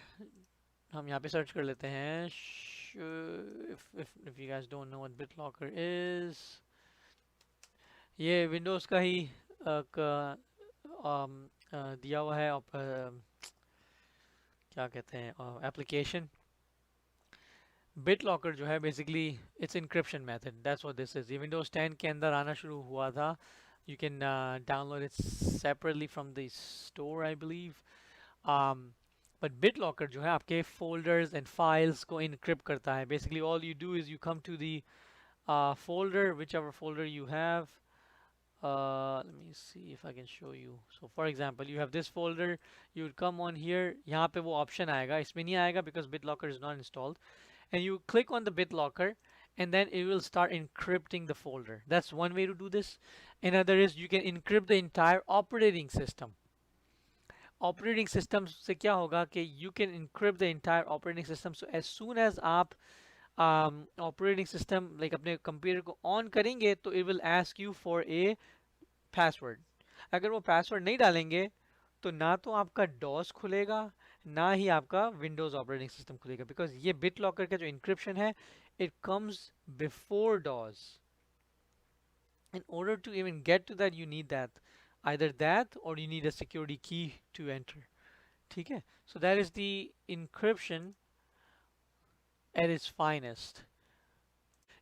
हम यहाँ पे सर्च कर लेते हैं. If you guys don't know what BitLocker is, ये विंडोज़ का ही दिया हुआ है क्या कहते हैं एप्लीकेशन. BitLocker जो है basically it's encryption method, that's what this is. ये विंडोज 10 के अंदर आना शुरू हुआ था. You can download it separately from the store I believe. But BitLocker जो है आपके फोल्डर्स एंड फाइल्स को इनक्रिप्ट करता है. Basically all you do is you come to the folder, whichever folder you have. Let me see if I can show you. So for example, you have this folder, you would come on here, यहाँ पे वो option आएगा, इसमें नहीं आएगा because BitLocker is not installed, and you click on the BitLocker and then it will start encrypting the folder. That's one way to do this. Another is you can encrypt the entire operating system. Operating system से क्या होगा कि you can encrypt the entire operating system, so as soon as आप operating system like अपने computer को on करेंगे तो it will ask you for a password. अगर वो password नहीं डालेंगे तो ना तो आपका DOS खुलेगा ना ही आपका Windows ऑपरेटिंग सिस्टम खुलेगा, बिकॉज ये BitLocker का जो इंक्रिप्शन है it comes before DOS. In order to even get to that you need that, either that or you need a security key to enter. ठीक है, so that is the encryption at its finest.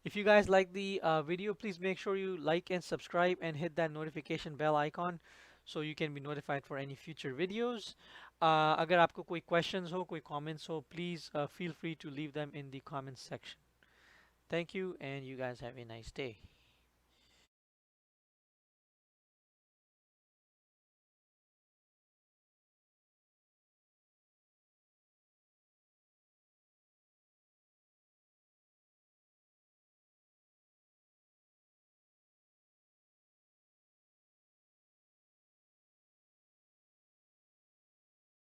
If you guys like the video, please make sure you like and subscribe and hit that notification bell icon so you can be notified for any future videos. अगर आपको कोई questions हो, कोई comments हो, please feel free to leave them in the comments section. Thank you and you guys have a nice day.